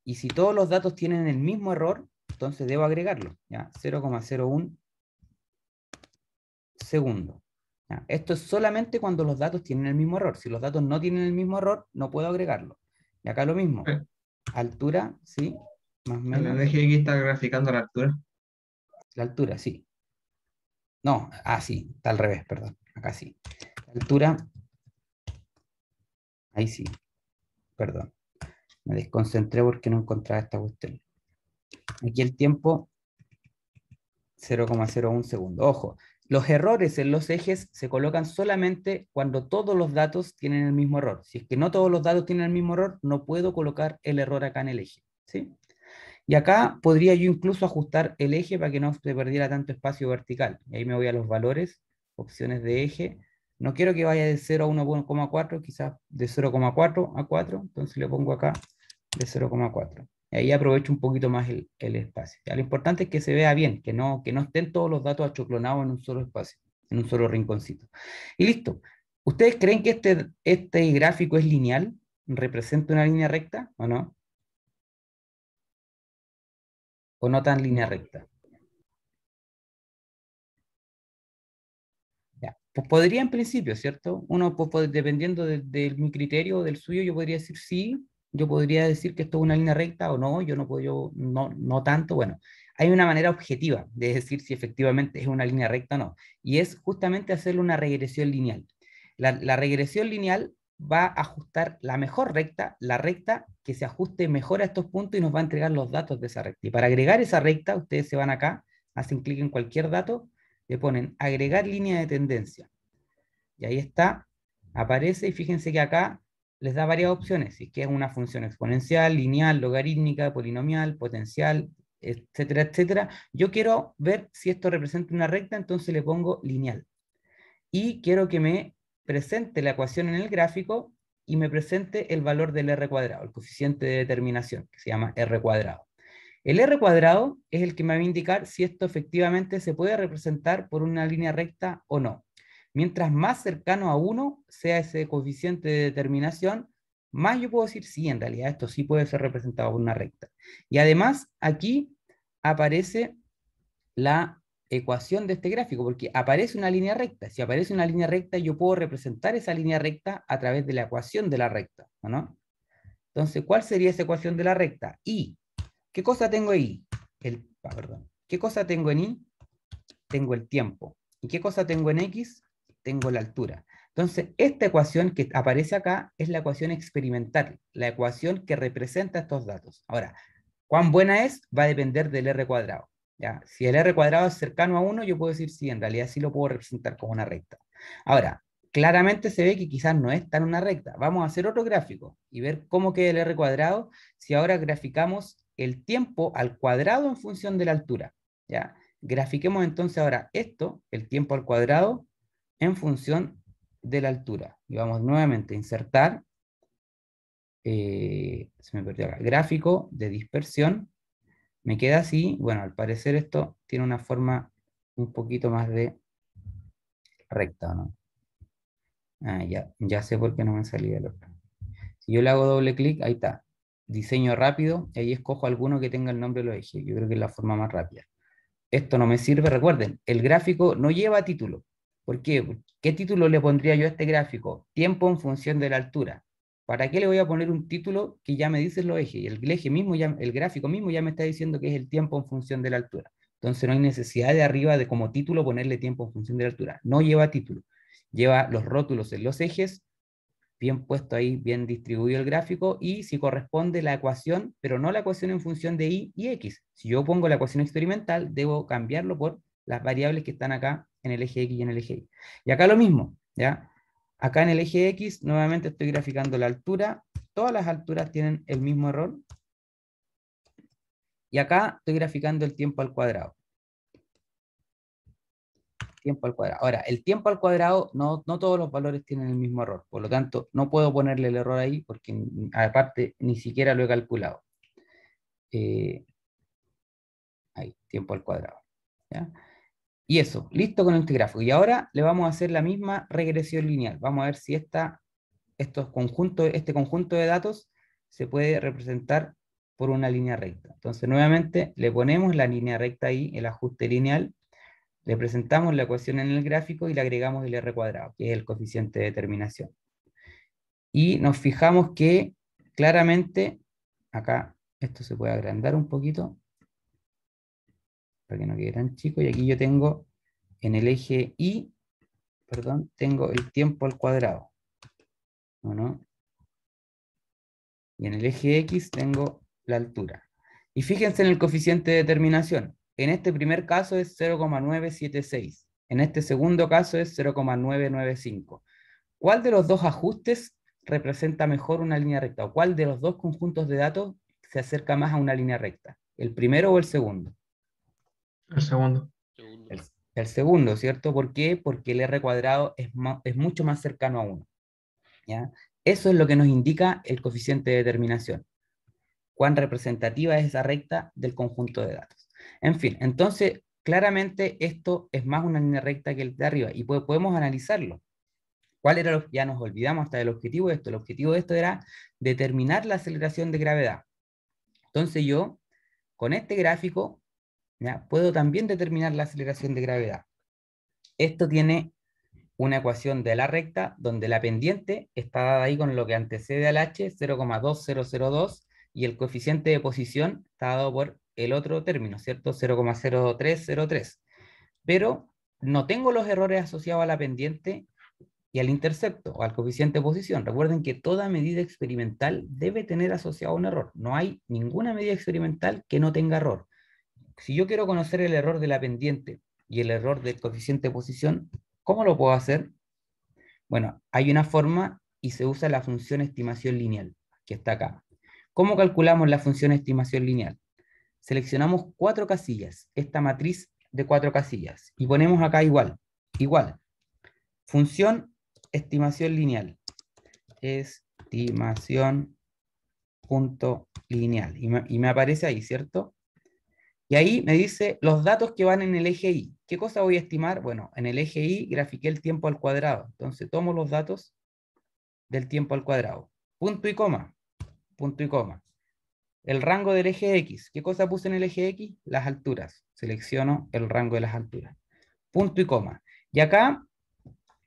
Y si todos los datos tienen el mismo error, entonces debo agregarlo, ¿ya? 0,01 segundo. ¿Ya? Esto es solamente cuando los datos tienen el mismo error. Si los datos no tienen el mismo error, no puedo agregarlo. Y acá lo mismo. Altura, sí, más o En el menos. eje X está graficando la altura. La altura, sí. No, sí, está al revés, perdón. Acá sí. La altura, ahí sí, perdón. Me desconcentré porque no encontraba esta cuestión. Aquí el tiempo 0,01 segundo. Ojo, los errores en los ejes se colocan solamente cuando todos los datos tienen el mismo error. Si es que no todos los datos tienen el mismo error, no puedo colocar el error acá en el eje. ¿Sí? Y acá podría yo incluso ajustar el eje para que no se perdiera tanto espacio vertical. Y ahí me voy a los valores, opciones de eje. No quiero que vaya de 0 a 1,4, quizás de 0,4 a 4. Entonces le pongo acá de 0,4. Y ahí aprovecho un poquito más el espacio. Ya, lo importante es que se vea bien, que no estén todos los datos achoclonados en un solo espacio, en un solo rinconcito. Y listo. ¿Ustedes creen que este gráfico es lineal? ¿Representa una línea recta o no? ¿O no tan línea No. recta? Ya. Pues podría en principio, ¿cierto? Uno, pues, dependiendo de mi criterio o del suyo, yo podría decir sí, yo podría decir que esto es una línea recta o no, yo no puedo, no tanto. Bueno, hay una manera objetiva de decir si efectivamente es una línea recta o no, y es justamente hacerle una regresión lineal. La regresión lineal va a ajustar la mejor recta, la recta que se ajuste mejor a estos puntos y nos va a entregar los datos de esa recta. Y para agregar esa recta, ustedes se van acá, hacen clic en cualquier dato, le ponen agregar línea de tendencia. Y ahí está, aparece y fíjense que acá les da varias opciones, si es que es una función exponencial, lineal, logarítmica, polinomial, potencial, etcétera, etcétera. Yo quiero ver si esto representa una recta, entonces le pongo lineal. Y quiero que me presente la ecuación en el gráfico y me presente el valor del R cuadrado, el coeficiente de determinación, que se llama R cuadrado. El R cuadrado es el que me va a indicar si esto efectivamente se puede representar por una línea recta o no. Mientras más cercano a 1 sea ese coeficiente de determinación, más yo puedo decir, sí, en realidad esto sí puede ser representado por una recta. Y además aquí aparece la ecuación de este gráfico, porque aparece una línea recta. Si aparece una línea recta, yo puedo representar esa línea recta a través de la ecuación de la recta, ¿o no? Entonces, ¿cuál sería esa ecuación de la recta? Y, ¿qué cosa tengo ahí? Perdón. ¿Qué cosa tengo en y? Tengo el tiempo. ¿Y qué cosa tengo en x? Tengo la altura. Entonces, esta ecuación que aparece acá es la ecuación experimental, la ecuación que representa estos datos. Ahora, ¿cuán buena es? Va a depender del r cuadrado. ¿Ya? Si el r cuadrado es cercano a 1, yo puedo decir sí, en realidad sí lo puedo representar como una recta. Ahora, claramente se ve que quizás no es tan una recta. Vamos a hacer otro gráfico y ver cómo queda el r cuadrado si ahora graficamos el tiempo al cuadrado en función de la altura. ¿Ya? Grafiquemos entonces ahora esto, el tiempo al cuadrado, en función de la altura. Y vamos nuevamente a insertar, se me perdió acá, gráfico de dispersión. Me queda así. Bueno, al parecer esto tiene una forma un poquito más de recta, ¿no? Ah, ya sé por qué no me salía el otro. Si yo le hago doble clic, ahí está. Diseño rápido, y ahí escojo alguno que tenga el nombre de los ejes. Yo creo que es la forma más rápida. Esto no me sirve, recuerden, el gráfico no lleva título. ¿Por qué? ¿Qué título le pondría yo a este gráfico? Tiempo en función de la altura. ¿Para qué le voy a poner un título que ya me dice los ejes? Y el eje mismo, el gráfico mismo ya me está diciendo que es el tiempo en función de la altura. Entonces no hay necesidad de arriba de como título ponerle tiempo en función de la altura. No lleva título. Lleva los rótulos en los ejes, bien puesto ahí, bien distribuido el gráfico, y si corresponde la ecuación, pero no la ecuación en función de y y x. Si yo pongo la ecuación experimental, debo cambiarlo por las variables que están acá en el eje x y en el eje y. Y acá lo mismo, ¿ya? Acá en el eje x, nuevamente estoy graficando la altura. Todas las alturas tienen el mismo error. Y acá estoy graficando el tiempo al cuadrado. Tiempo al cuadrado. Ahora, el tiempo al cuadrado, no todos los valores tienen el mismo error. Por lo tanto, no puedo ponerle el error ahí porque aparte ni siquiera lo he calculado. Ahí, tiempo al cuadrado. ¿Ya? Y eso, listo con este gráfico. Y ahora le vamos a hacer la misma regresión lineal. Vamos a ver si este conjunto de datos se puede representar por una línea recta. Entonces, nuevamente, le ponemos la línea recta ahí, el ajuste lineal, le presentamos la ecuación en el gráfico y le agregamos el r cuadrado, que es el coeficiente de determinación. Y nos fijamos que claramente, acá esto se puede agrandar un poquito, para que no quede tan chico, y aquí yo tengo en el eje Y, perdón, tengo el tiempo al cuadrado, ¿o no? Y en el eje X tengo la altura. Y fíjense en el coeficiente de determinación. En este primer caso es 0,976. En este segundo caso es 0,995. ¿Cuál de los dos ajustes representa mejor una línea recta? ¿O cuál de los dos conjuntos de datos se acerca más a una línea recta? ¿El primero o el segundo? El segundo. Segundo. El segundo, ¿cierto? ¿Por qué? Porque el r cuadrado es mucho más cercano a 1. ¿Ya? Eso es lo que nos indica el coeficiente de determinación. Cuán representativa es esa recta del conjunto de datos. En fin, entonces, claramente esto es más una línea recta que el de arriba y podemos analizarlo. ¿Cuál era ya nos olvidamos hasta del objetivo de esto? El objetivo de esto era determinar la aceleración de gravedad. Entonces yo, con este gráfico, ¿ya? Puedo también determinar la aceleración de gravedad. Esto tiene una ecuación de la recta donde la pendiente está dada ahí con lo que antecede al h, 0,2002, y el coeficiente de posición está dado por el otro término, ¿cierto? 0,0303. Pero no tengo los errores asociados a la pendiente y al intercepto o al coeficiente de posición. Recuerden que toda medida experimental debe tener asociado un error. No hay ninguna medida experimental que no tenga error. Si yo quiero conocer el error de la pendiente y el error del coeficiente de posición, ¿cómo lo puedo hacer? Bueno, hay una forma y se usa la función estimación lineal, que está acá. ¿Cómo calculamos la función estimación lineal? Seleccionamos 4 casillas, esta matriz de 4 casillas, y ponemos acá igual. Función estimación lineal. Estimación punto lineal. Y me aparece ahí, ¿cierto? Y ahí me dice los datos que van en el eje Y. ¿Qué cosa voy a estimar? Bueno, en el eje Y grafiqué el tiempo al cuadrado. Entonces tomo los datos del tiempo al cuadrado. Punto y coma. Punto y coma. El rango del eje X. ¿Qué cosa puse en el eje X? Las alturas. Selecciono el rango de las alturas. Punto y coma. Y acá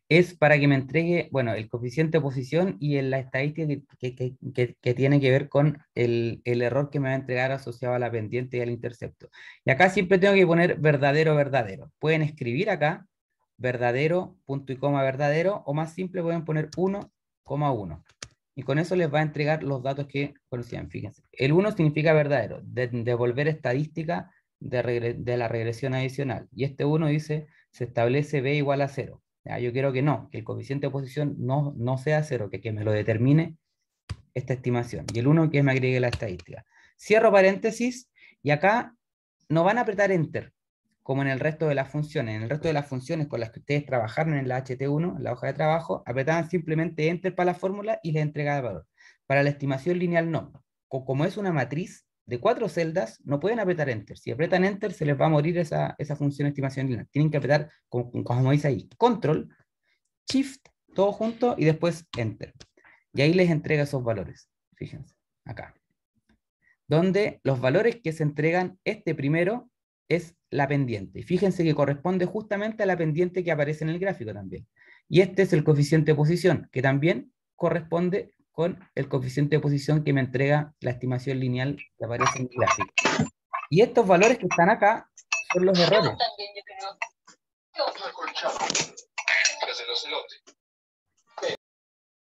es para que me entregue, bueno, el coeficiente de posición y la estadística que tiene que ver con el error que me va a entregar asociado a la pendiente y al intercepto. Y acá siempre tengo que poner verdadero, verdadero. Pueden escribir acá verdadero, punto y coma verdadero, o más simple pueden poner 1,1. Y con eso les va a entregar los datos que conocían. Fíjense, el 1 significa verdadero, devolver estadística de la regresión adicional. Y este 1 dice, se establece b igual a 0. ¿Ya? Yo quiero que no, que el coeficiente de oposición no sea 0, que me lo determine esta estimación. Y el 1 que me agregue la estadística. Cierro paréntesis y acá no van a apretar Enter, como en el resto de las funciones. En el resto de las funciones con las que ustedes trabajaron en la HT1, en la hoja de trabajo, apretaban simplemente Enter para la fórmula y les entregaba el valor. Para la estimación lineal no. Como es una matriz de 4 celdas, no pueden apretar Enter. Si apretan Enter, se les va a morir esa función de estimación lineal. Tienen que apretar, como dice ahí, Control, Shift, todo junto y después Enter. Y ahí les entrega esos valores. Fíjense, acá. Donde los valores que se entregan, este primero es la pendiente. Y fíjense que corresponde justamente a la pendiente que aparece en el gráfico también. Y este es el coeficiente de posición, que también corresponde con el coeficiente de posición que me entrega la estimación lineal que aparece en el gráfico. Y estos valores que están acá son los errores.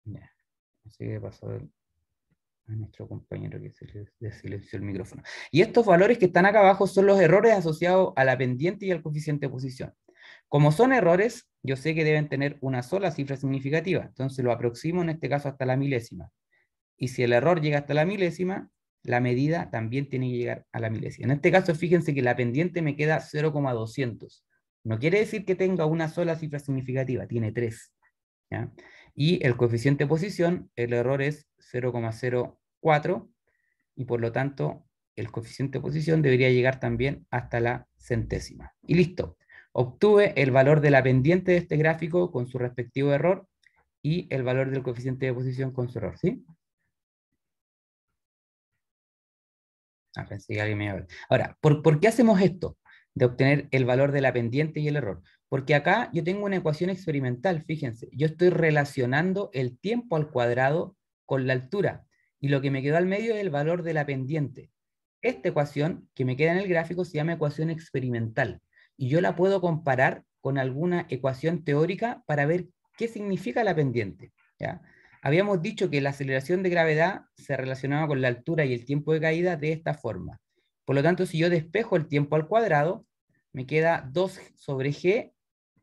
Ya, así que pasó a nuestro compañero que se le desilenció el micrófono. Y estos valores que están acá abajo son los errores asociados a la pendiente y al coeficiente de posición. Como son errores, yo sé que deben tener una sola cifra significativa, entonces lo aproximo en este caso hasta la milésima. Y si el error llega hasta la milésima, la medida también tiene que llegar a la milésima. En este caso, fíjense que la pendiente me queda 0,200. No quiere decir que tenga una sola cifra significativa, tiene 3. ¿Ya? Y el coeficiente de posición, el error es 0,04 y por lo tanto el coeficiente de posición debería llegar también hasta la centésima. Y listo. Obtuve el valor de la pendiente de este gráfico con su respectivo error y el valor del coeficiente de posición con su error, ¿sí? Pensé que alguien me iba a ver. Ahora, ¿por qué hacemos esto? De obtener el valor de la pendiente y el error. Porque acá yo tengo una ecuación experimental, fíjense. Yo estoy relacionando el tiempo al cuadrado con la altura. Y lo que me quedó al medio es el valor de la pendiente. Esta ecuación que me queda en el gráfico se llama ecuación experimental. Y yo la puedo comparar con alguna ecuación teórica para ver qué significa la pendiente. ¿Ya? Habíamos dicho que la aceleración de gravedad se relacionaba con la altura y el tiempo de caída de esta forma. Por lo tanto, si yo despejo el tiempo al cuadrado, me queda 2 sobre g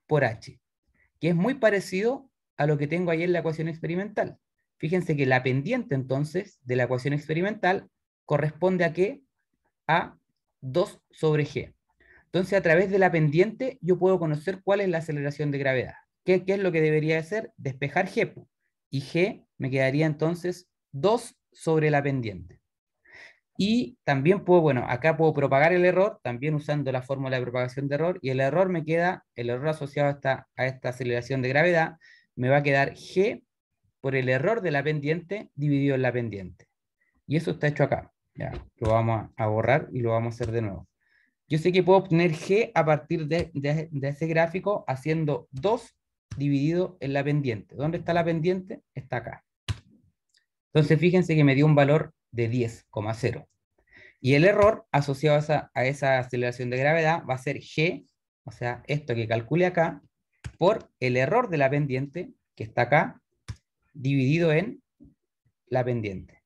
por h, que es muy parecido a lo que tengo ahí en la ecuación experimental. Fíjense que la pendiente, entonces, de la ecuación experimental corresponde a qué? A 2 sobre g. Entonces, a través de la pendiente, yo puedo conocer cuál es la aceleración de gravedad. ¿Qué es lo que debería hacer? Despejar g. Y g me quedaría entonces 2 sobre la pendiente. Y también puedo, bueno, acá puedo propagar el error, también usando la fórmula de propagación de error, y el error me queda, el error asociado a esta aceleración de gravedad, me va a quedar g por el error de la pendiente dividido en la pendiente. Y eso está hecho acá. Ya, lo vamos a borrar y lo vamos a hacer de nuevo. Yo sé que puedo obtener g a partir de ese gráfico haciendo 2 dividido en la pendiente. ¿Dónde está la pendiente? Está acá. Entonces fíjense que me dio un valor de 10,0. Y el error asociado a esa aceleración de gravedad va a ser g, o sea, esto que calcule acá, por el error de la pendiente, que está acá, dividido en la pendiente.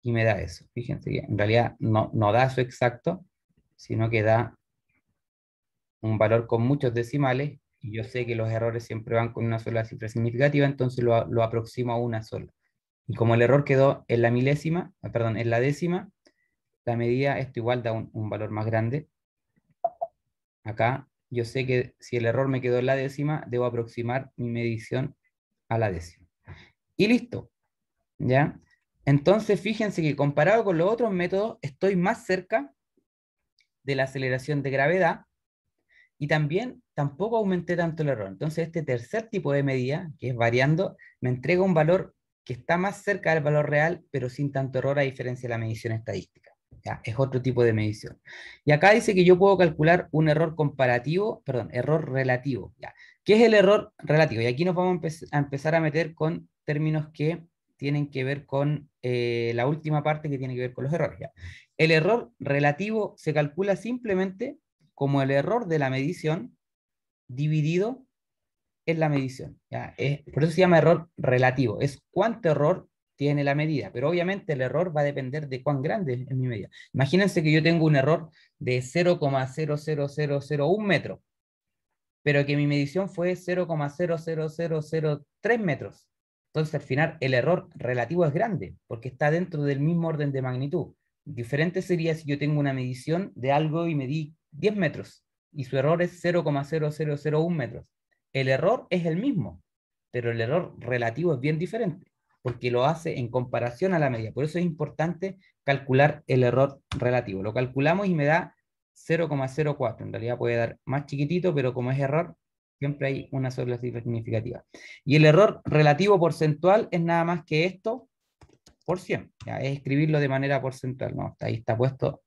Y me da eso. Fíjense que en realidad no da eso exacto, sino que da un valor con muchos decimales, y yo sé que los errores siempre van con una sola cifra significativa, entonces lo aproximo a una sola. Y como el error quedó en la milésima, perdón, en la décima, la medida, esto igual da un valor más grande. Acá yo sé que si el error me quedó en la décima, debo aproximar mi medición a la décima. Y listo, ¿ya? Entonces fíjense que comparado con los otros métodos, estoy más cerca de la aceleración de gravedad, y también tampoco aumenté tanto el error. Entonces este tercer tipo de medida, que es variando, me entrega un valor que está más cerca del valor real, pero sin tanto error a diferencia de la medición estadística. ¿Ya? Es otro tipo de medición. Y acá dice que yo puedo calcular un error comparativo, perdón, error relativo. ¿Ya? ¿Qué es el error relativo? Y aquí nos vamos a empezar a meter con términos que tienen que ver con la última parte que tiene que ver con los errores. ¿Ya? El error relativo se calcula simplemente como el error de la medición dividido en la medición. ¿Ya? Por eso se llama error relativo. Es cuánto error tiene la medida, pero obviamente el error va a depender de cuán grande es mi medida. Imagínense que yo tengo un error de 0,00001 metro, pero que mi medición fue 0,00003 metros. Entonces, al final, el error relativo es grande, porque está dentro del mismo orden de magnitud. Diferente sería si yo tengo una medición de algo y medí 10 metros, y su error es 0,0001 metros. El error es el mismo, pero el error relativo es bien diferente, porque lo hace en comparación a la medida. Por eso es importante calcular el error relativo. Lo calculamos y me da 0,04. En realidad puede dar más chiquitito, pero como es error, siempre hay una sola cifra significativa. Y el error relativo porcentual es nada más que esto por 100. ¿Ya? Es escribirlo de manera porcentual. No, ahí está puesto.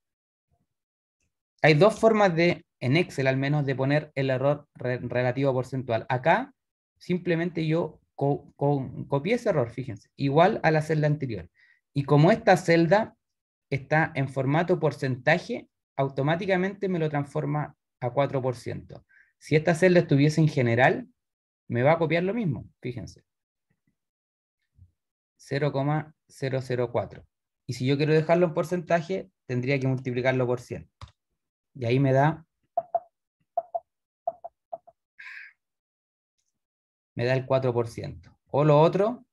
Hay dos formas en Excel al menos, de poner el error relativo porcentual. Acá, simplemente yo copié ese error, fíjense, igual a la celda anterior. Y como esta celda está en formato porcentaje, automáticamente me lo transforma a 4%. Si esta celda estuviese en general, me va a copiar lo mismo, fíjense. 0,004. Y si yo quiero dejarlo en porcentaje, tendría que multiplicarlo por 100. Y ahí me da el 4%. O lo otro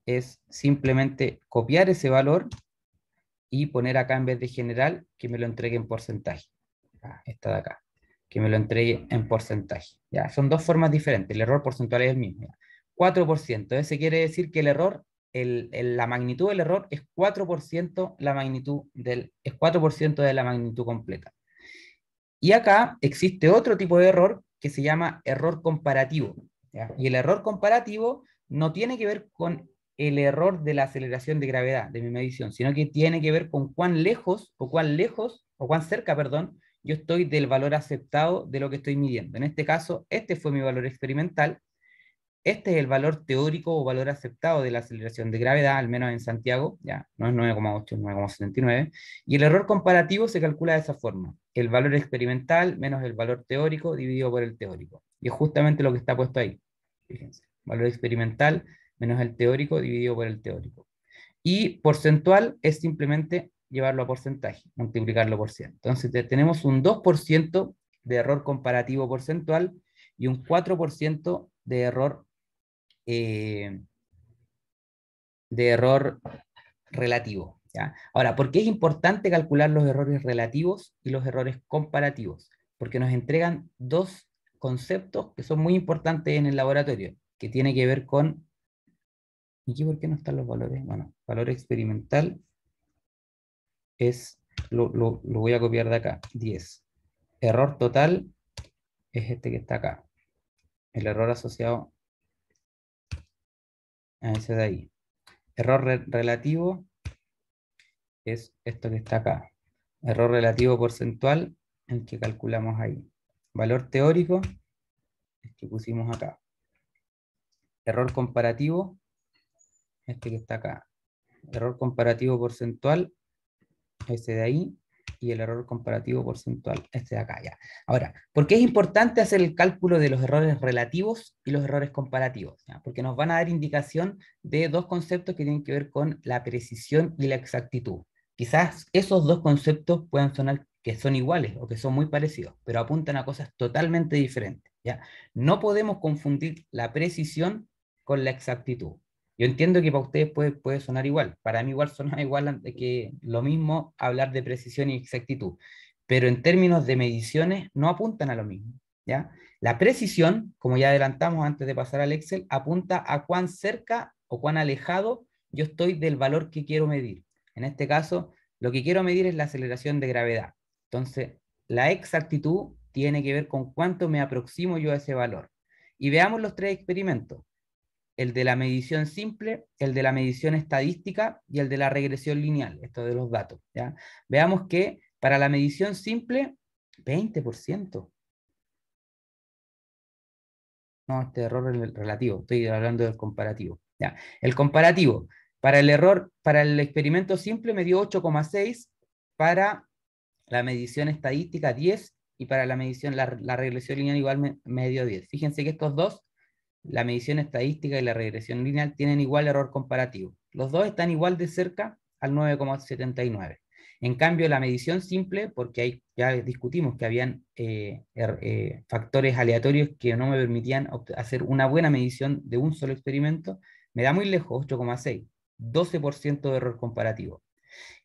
es simplemente copiar ese valor y poner acá en vez de general que me lo entregue en porcentaje. Esta de acá. Que me lo entregue en porcentaje. ¿Ya? Son dos formas diferentes. El error porcentual es el mismo. ¿Ya? 4%. Ese quiere decir que el error, la magnitud del error es 4%, es 4% de la magnitud completa. Y acá existe otro tipo de error que se llama error comparativo. ¿Ya? Y el error comparativo no tiene que ver con el error de la aceleración de gravedad de mi medición, sino que tiene que ver con cuán cuán cerca, perdón, yo estoy del valor aceptado de lo que estoy midiendo. En este caso, este fue mi valor experimental. Este es el valor teórico o valor aceptado de la aceleración de gravedad, al menos en Santiago, ya no es 9,8, es 9,79. Y el error comparativo se calcula de esa forma: el valor experimental menos el valor teórico dividido por el teórico. Y es justamente lo que está puesto ahí. Fíjense, valor experimental menos el teórico dividido por el teórico. Y porcentual es simplemente llevarlo a porcentaje, multiplicarlo por 100. Entonces tenemos un 2% de error comparativo porcentual y un 4% eh, de error relativo. ¿Ya? Ahora, ¿por qué es importante calcular los errores relativos y los errores comparativos? Porque nos entregan dos conceptos que son muy importantes en el laboratorio, que tiene que ver con... ¿Y aquí por qué no están los valores? Bueno, valor experimental es, lo voy a copiar de acá, 10. Error total es este que está acá. El error asociado a ese de ahí. Error relativo es esto que está acá. Error relativo porcentual, el que calculamos ahí. Valor teórico, el que pusimos acá. Error comparativo, este que está acá. Error comparativo porcentual, este de ahí. Y el error comparativo porcentual, este de acá. Ya. Ahora, ¿por qué es importante hacer el cálculo de los errores relativos y los errores comparativos? ¿Ya? Porque nos van a dar indicación de dos conceptos que tienen que ver con la precisión y la exactitud. Quizás esos dos conceptos puedan sonar que son iguales o que son muy parecidos, pero apuntan a cosas totalmente diferentes. ¿Ya? No podemos confundir la precisión con la exactitud. Yo entiendo que para ustedes puede sonar igual. Para mí igual suena igual que lo mismo hablar de precisión y exactitud. Pero en términos de mediciones no apuntan a lo mismo. ¿Ya? La precisión, como ya adelantamos antes de pasar al Excel, apunta a cuán cerca o cuán alejado yo estoy del valor que quiero medir. En este caso, lo que quiero medir es la aceleración de gravedad. Entonces, la exactitud tiene que ver con cuánto me aproximo yo a ese valor. Y veamos los tres experimentos. el de la medición simple, el de la medición estadística y el de la regresión lineal, esto de los datos, ¿ya? Veamos que para la medición simple, 20%. No, este error es relativo, estoy hablando del comparativo. ¿Ya? El comparativo, para el error, para el experimento simple me dio 8,6, para la medición estadística 10, y para la medición, la regresión lineal igual me dio 10. Fíjense que estos dos, la medición estadística y la regresión lineal, tienen igual error comparativo. Los dos están igual de cerca al 9,79. En cambio, la medición simple, porque ahí ya discutimos que habían factores aleatorios que no me permitían hacer una buena medición de un solo experimento, me da muy lejos, 8,6, 12% de error comparativo.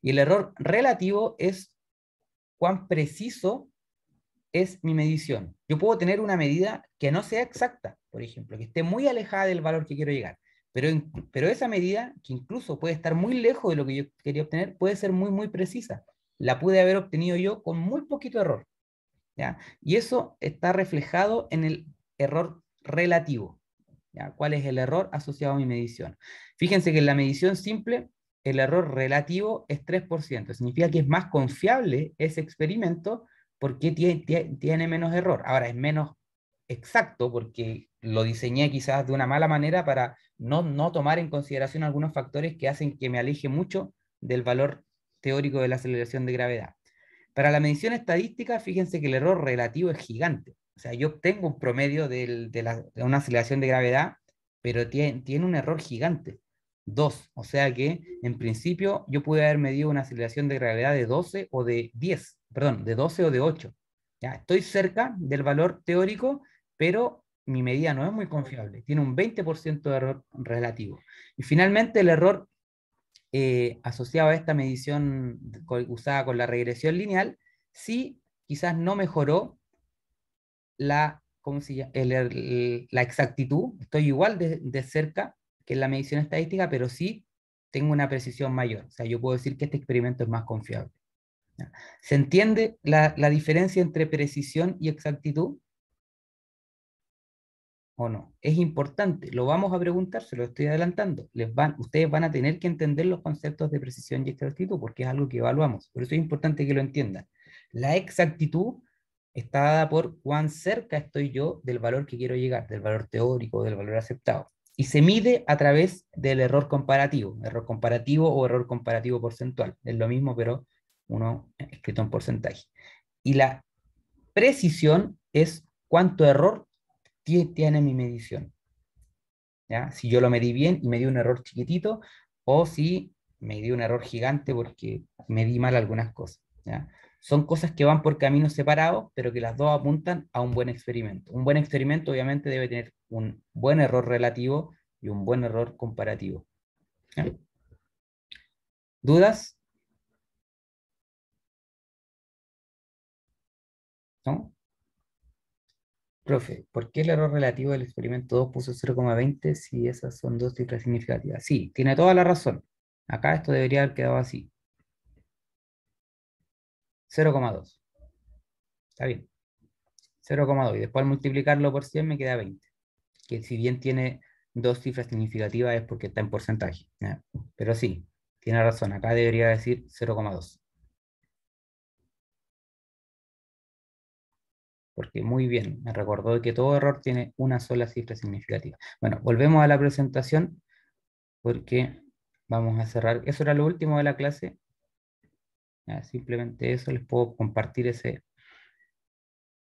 Y el error relativo es cuán preciso es mi medición. Yo puedo tener una medida que no sea exacta, por ejemplo, que esté muy alejada del valor que quiero llegar, pero esa medida, que incluso puede estar muy lejos de lo que yo quería obtener, puede ser muy, muy precisa. La pude haber obtenido yo con muy poquito error, ¿ya? Y eso está reflejado en el error relativo, ¿ya? ¿Cuál es el error asociado a mi medición? Fíjense que en la medición simple, el error relativo es 3%. Significa que es más confiable ese experimento porque tiene menos error. Ahora, es menos exacto porque lo diseñé quizás de una mala manera para no tomar en consideración algunos factores que hacen que me aleje mucho del valor teórico de la aceleración de gravedad. Para la medición estadística, fíjense que el error relativo es gigante. O sea, yo obtengo un promedio de una aceleración de gravedad, pero tiene un error gigante. 2. O sea que, en principio, yo pude haber medido una aceleración de gravedad de 12 o de 10, perdón, de 12 o de 8. Ya, estoy cerca del valor teórico, pero mi medida no es muy confiable. Tiene un 20% de error relativo. Y finalmente, el error asociado a esta medición usada con la regresión lineal, sí quizás no mejoró la, ¿cómo se llama? La exactitud, estoy igual de cerca que en la medición estadística, pero sí tengo una precisión mayor. O sea, yo puedo decir que este experimento es más confiable. ¿Ya? ¿Se entiende la diferencia entre precisión y exactitud? ¿O no? Es importante, lo vamos a preguntar, se lo estoy adelantando. Ustedes van a tener que entender los conceptos de precisión y exactitud porque es algo que evaluamos. Por eso es importante que lo entiendan. La exactitud está dada por cuán cerca estoy yo del valor que quiero llegar, del valor teórico, del valor aceptado. Y se mide a través del error comparativo o error comparativo porcentual. Es lo mismo, pero uno escrito en porcentaje. Y la precisión es cuánto error tiene mi medición. ¿Ya? Si yo lo medí bien y me dio un error chiquitito, o si me dio un error gigante porque medí mal algunas cosas. ¿Ya? Son cosas que van por caminos separados, pero que las dos apuntan a un buen experimento. Un buen experimento obviamente debe tener un buen error relativo y un buen error comparativo. ¿Ya? ¿Dudas? ¿No? Profe, ¿por qué el error relativo del experimento 2 puso 0,20 si esas son dos cifras significativas? Sí, tiene toda la razón. Acá esto debería haber quedado así. 0,2. Está bien. 0,2. Y después al multiplicarlo por 100 me queda 20. Que si bien tiene dos cifras significativas es porque está en porcentaje. ¿Ya? Pero sí, tiene razón. Acá debería decir 0,2. Porque muy bien, me recordó que todo error tiene una sola cifra significativa. Bueno, volvemos a la presentación porque vamos a cerrar. Eso era lo último de la clase. Ya, simplemente eso, les puedo compartir ese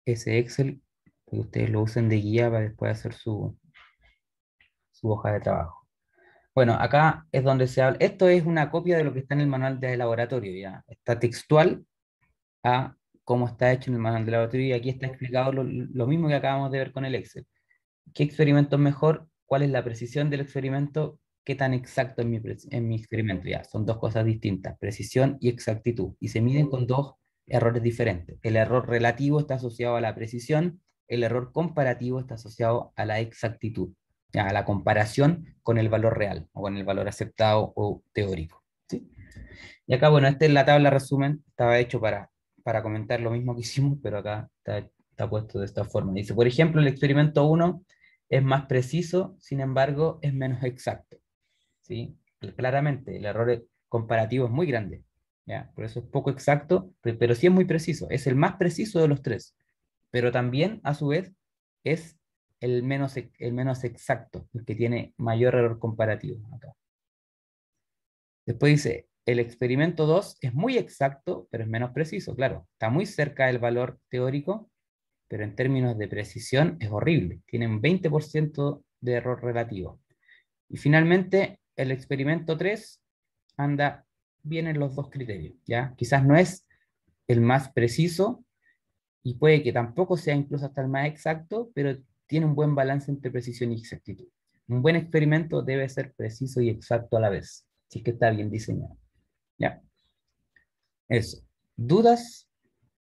Excel, que ustedes lo usen de guía para después hacer su hoja de trabajo. Bueno, acá es donde se habla, esto es una copia de lo que está en el manual de laboratorio, ya está textual a cómo está hecho en el manual de laboratorio y aquí está explicado lo mismo que acabamos de ver con el Excel. ¿Qué experimento es mejor? ¿Cuál es la precisión del experimento? ¿Qué tan exacto es en mi experimento? Ya, son dos cosas distintas, precisión y exactitud, y se miden con dos errores diferentes. El error relativo está asociado a la precisión, el error comparativo está asociado a la exactitud, ya, a la comparación con el valor real, o con el valor aceptado o teórico. ¿Sí? Y acá, bueno, esta es la tabla resumen, estaba hecho para comentar lo mismo que hicimos, pero acá está puesto de esta forma. Dice, por ejemplo, el experimento 1 es más preciso, sin embargo, es menos exacto, ¿sí? Claramente, el error comparativo es muy grande, ¿ya? Por eso es poco exacto, pero sí es muy preciso. Es el más preciso de los tres, pero también, a su vez, es el menos exacto, el que tiene mayor error comparativo acá. Después dice, el experimento 2 es muy exacto, pero es menos preciso. Claro, está muy cerca del valor teórico, pero en términos de precisión es horrible. Tiene un 20% de error relativo. Y finalmente, el experimento 3 anda bien en los dos criterios, ¿ya? Quizás no es el más preciso y puede que tampoco sea incluso hasta el más exacto, pero tiene un buen balance entre precisión y exactitud. Un buen experimento debe ser preciso y exacto a la vez, si es que está bien diseñado. ¿Ya? Eso. ¿Dudas?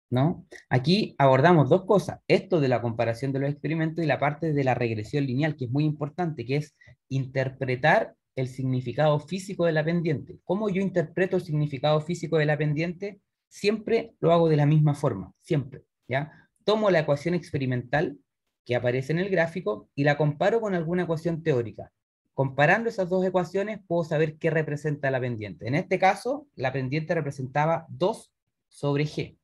¿No? Aquí abordamos dos cosas, esto de la comparación de los experimentos y la parte de la regresión lineal, que es muy importante, que es interpretar el significado físico de la pendiente. ¿Cómo yo interpreto el significado físico de la pendiente? Siempre lo hago de la misma forma, siempre, ¿ya? Tomo la ecuación experimental que aparece en el gráfico y la comparo con alguna ecuación teórica. Comparando esas dos ecuaciones, puedo saber qué representa la pendiente. En este caso, la pendiente representaba 2 sobre g.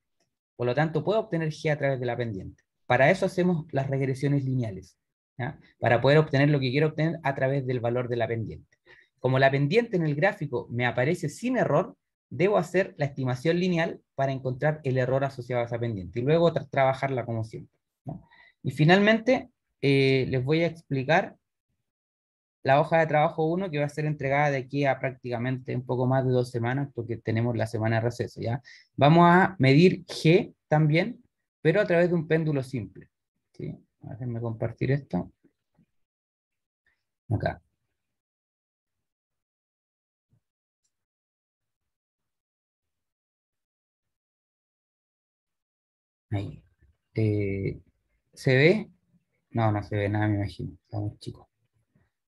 Por lo tanto, puedo obtener G a través de la pendiente. Para eso hacemos las regresiones lineales, ¿ya? Para poder obtener lo que quiero obtener a través del valor de la pendiente. Como la pendiente en el gráfico me aparece sin error, debo hacer la estimación lineal para encontrar el error asociado a esa pendiente y luego trabajarla como siempre, ¿no? Y finalmente, les voy a explicar la hoja de trabajo 1 que va a ser entregada de aquí a prácticamente un poco más de 2 semanas porque tenemos la semana de receso, ¿ya? Vamos a medir G también, pero a través de un péndulo simple, ¿sí? Déjenme compartir esto. Acá. Ahí. ¿Se ve? No, no se ve nada, me imagino. Estamos chicos.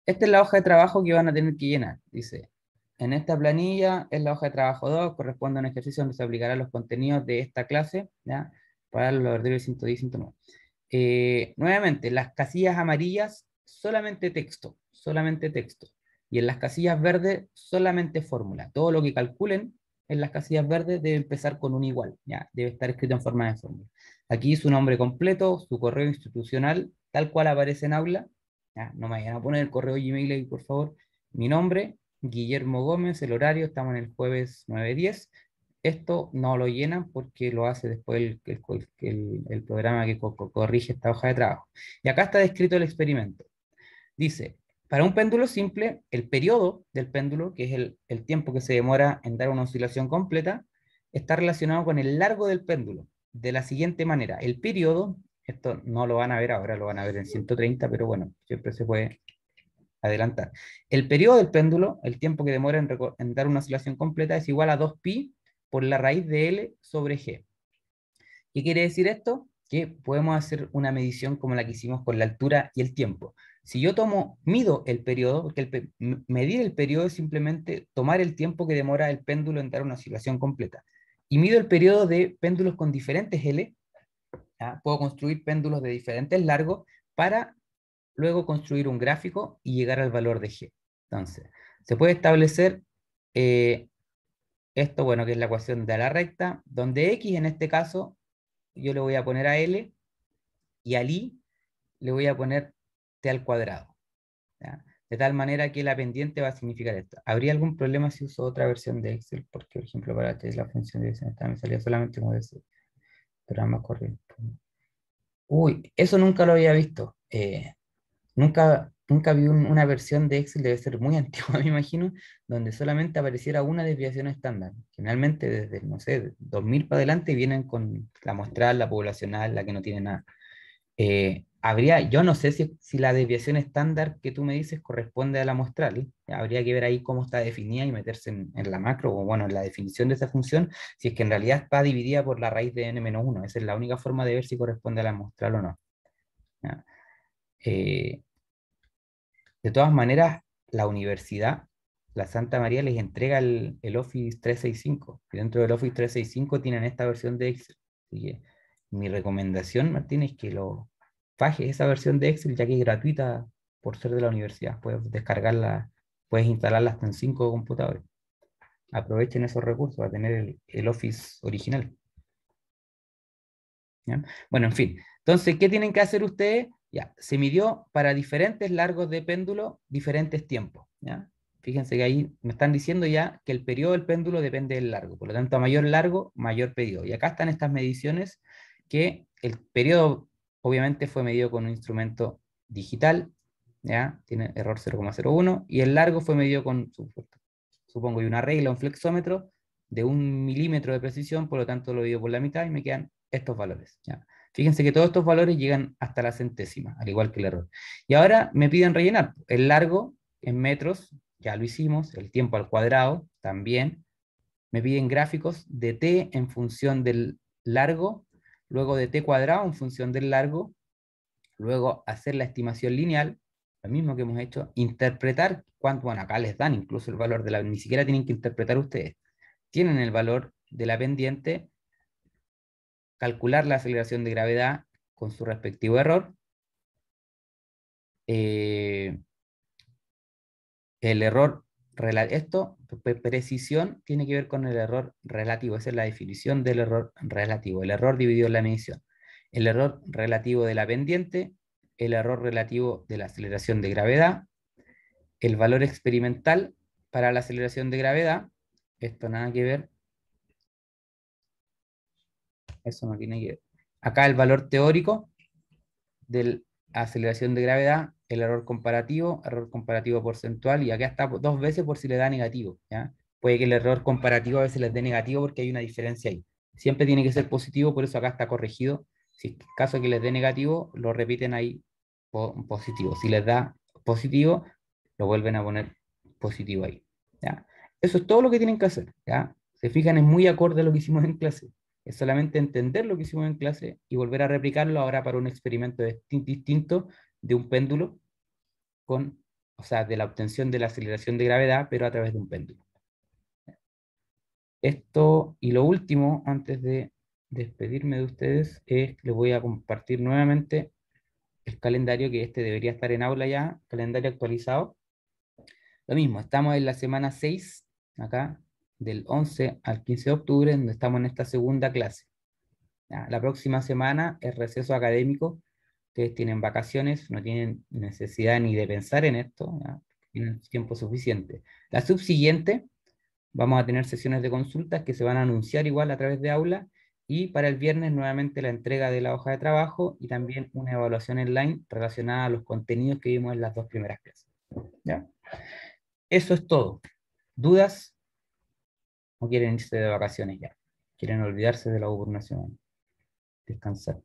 Esta es la hoja de trabajo que van a tener que llenar. Dice, en esta planilla es la hoja de trabajo 2, corresponde a un ejercicio donde se aplicarán los contenidos de esta clase, ¿ya? Para los verdaderos 110 y 109. Nuevamente, las casillas amarillas, solamente texto, solamente texto. Y en las casillas verdes, solamente fórmula. Todo lo que calculen en las casillas verdes debe empezar con un igual, ¿ya? Debe estar escrito en forma de fórmula. Aquí su nombre completo, su correo institucional, tal cual aparece en aula. ¿Ya? No me vayan a poner el correo Gmail ahí, por favor. Mi nombre, Guillermo Gómez, el horario, estamos en el jueves 9:10. Esto no lo llenan porque lo hace después el programa que corrige esta hoja de trabajo. Y acá está descrito el experimento. Dice, para un péndulo simple, el periodo del péndulo, que es el tiempo que se demora en dar una oscilación completa, está relacionado con el largo del péndulo. De la siguiente manera, el periodo, esto no lo van a ver ahora, lo van a ver en 130, pero bueno, siempre se puede adelantar. El periodo del péndulo, el tiempo que demora en dar una oscilación completa, es igual a 2pi por la raíz de L sobre G. ¿Qué quiere decir esto? Que podemos hacer una medición como la que hicimos con la altura y el tiempo. Si yo mido el periodo, porque medir el periodo es simplemente tomar el tiempo que demora el péndulo en dar una oscilación completa. Y mido el periodo de péndulos con diferentes L, ¿ya? Puedo construir péndulos de diferentes largos para luego construir un gráfico y llegar al valor de G. Entonces, se puede establecer esto, bueno, que es la ecuación de la recta, donde X en este caso yo le voy a poner a L y al I le voy a poner T al cuadrado, ¿ya? De tal manera que la pendiente va a significar esto. ¿Habría algún problema si uso otra versión de Excel? Porque, por ejemplo, para que la función de dirección esta me salía solamente como ese programa corriente. Uy, eso nunca lo había visto. Nunca vi una versión de Excel, debe ser muy antigua, me imagino, donde solamente apareciera una desviación estándar. Generalmente desde, no sé, 2000 para adelante vienen con la muestral, la poblacional, la que no tiene nada. Yo no sé si la desviación estándar que tú me dices corresponde a la muestral. Habría que ver ahí cómo está definida y meterse en la macro, o bueno, en la definición de esa función, si es que en realidad está dividida por la raíz de n-1. Esa es la única forma de ver si corresponde a la muestral o no. ¿Ya? Eh, De todas maneras, la universidad, la Santa María, les entrega el Office 365. Y dentro del Office 365 tienen esta versión de Excel. Así que mi recomendación, Martín, es que bajes esa versión de Excel, ya que es gratuita por ser de la universidad. Puedes descargarla, puedes instalarla hasta en 5 computadores. Aprovechen esos recursos para tener el Office original. ¿Ya? Bueno, en fin. Entonces, ¿qué tienen que hacer ustedes? Ya, se midió para diferentes largos de péndulo, diferentes tiempos. ¿Ya? Fíjense que ahí me están diciendo ya que el periodo del péndulo depende del largo. Por lo tanto, a mayor largo, mayor periodo. Y acá están estas mediciones que el periodo obviamente fue medido con un instrumento digital, ¿ya? Tiene error 0,01, y el largo fue medido con, supongo, y una regla, un flexómetro de 1 milímetro de precisión, por lo tanto lo divido por la mitad y me quedan estos valores. ¿Ya? Fíjense que todos estos valores llegan hasta la centésima, al igual que el error. Y ahora me piden rellenar el largo en metros, ya lo hicimos, el tiempo al cuadrado también. Me piden gráficos de t en función del largo, luego de t cuadrado en función del largo, luego hacer la estimación lineal, lo mismo que hemos hecho, interpretar cuánto, bueno, acá les dan incluso el valor de la, ni siquiera tienen que interpretar ustedes, tienen el valor de la pendiente, calcular la aceleración de gravedad con su respectivo error, el error, esto, precisión, tiene que ver con el error relativo, esa es la definición del error relativo, el error dividido en la medición, el error relativo de la pendiente, el error relativo de la aceleración de gravedad, el valor experimental para la aceleración de gravedad, esto nada que ver, eso no tiene que ver. Acá el valor teórico de la aceleración de gravedad, el error comparativo porcentual, y acá está 2 veces por si le da negativo, ¿ya? Puede que el error comparativo a veces les dé negativo porque hay una diferencia ahí. Siempre tiene que ser positivo, por eso acá está corregido. Si en caso que les dé negativo, lo repiten ahí positivo. Si les da positivo, lo vuelven a poner positivo ahí, ¿ya? Eso es todo lo que tienen que hacer, ¿ya? Se fijan, es muy acorde a lo que hicimos en clase. Es solamente entender lo que hicimos en clase y volver a replicarlo ahora para un experimento distinto de un péndulo con, o sea, de la obtención de la aceleración de gravedad, pero a través de un péndulo. Esto, y lo último, antes de despedirme de ustedes, es que les voy a compartir nuevamente el calendario, que este debería estar en aula ya, calendario actualizado. Lo mismo, estamos en la semana 6, acá, del 11 al 15 de octubre, donde estamos en esta segunda clase. ¿Ya? La próxima semana es receso académico, ustedes tienen vacaciones, no tienen necesidad ni de pensar en esto, ¿ya? Tienen tiempo suficiente. La subsiguiente, vamos a tener sesiones de consultas que se van a anunciar igual a través de aula, y para el viernes nuevamente la entrega de la hoja de trabajo y también una evaluación online relacionada a los contenidos que vimos en las 2 primeras clases. ¿Ya? Eso es todo. ¿Dudas? ¿O quieren irse de vacaciones ya? ¿Quieren olvidarse de la U por una semana? Descansar.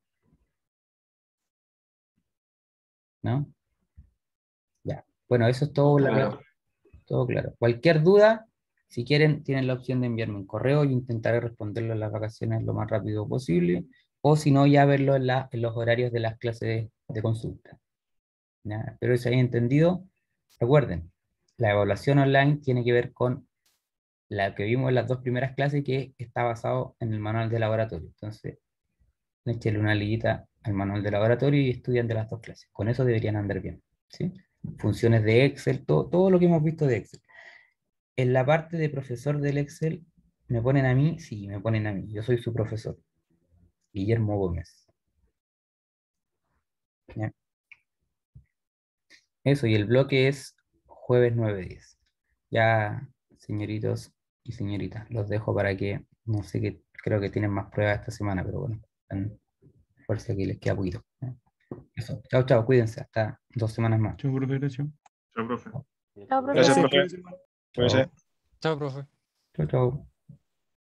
¿No? Ya. Bueno, eso es todo, Claro. todo claro. Cualquier duda, si quieren, tienen la opción de enviarme un correo y intentaré responderlo en las vacaciones lo más rápido posible, o si no, ya verlo en los horarios de las clases de consulta. ¿Ya? Espero que se hayan entendido. Recuerden, la evaluación online tiene que ver con la que vimos en las 2 primeras clases, que está basado en el manual de laboratorio. Entonces, échenle una liguita al manual de laboratorio y estudian de las 2 clases. Con eso deberían andar bien, ¿sí? Funciones de Excel, todo lo que hemos visto de Excel. En la parte de profesor del Excel, ¿me ponen a mí? Sí, me ponen a mí. Yo soy su profesor, Guillermo Gómez. ¿Ya? Eso, y el bloque es jueves 9:10. Ya, señoritos y señoritas, los dejo para que, no sé, qué, creo que tienen más pruebas esta semana, pero bueno, fuerza que les queda poquito. ¿Ya? Eso, chao, chao, cuídense, hasta 2 semanas más. Chao, profe, gracias. Chao, profe. Chao, profe. Gracias, Gracias. profe. Cuídense. Chao, Chao, profe. chao, chao.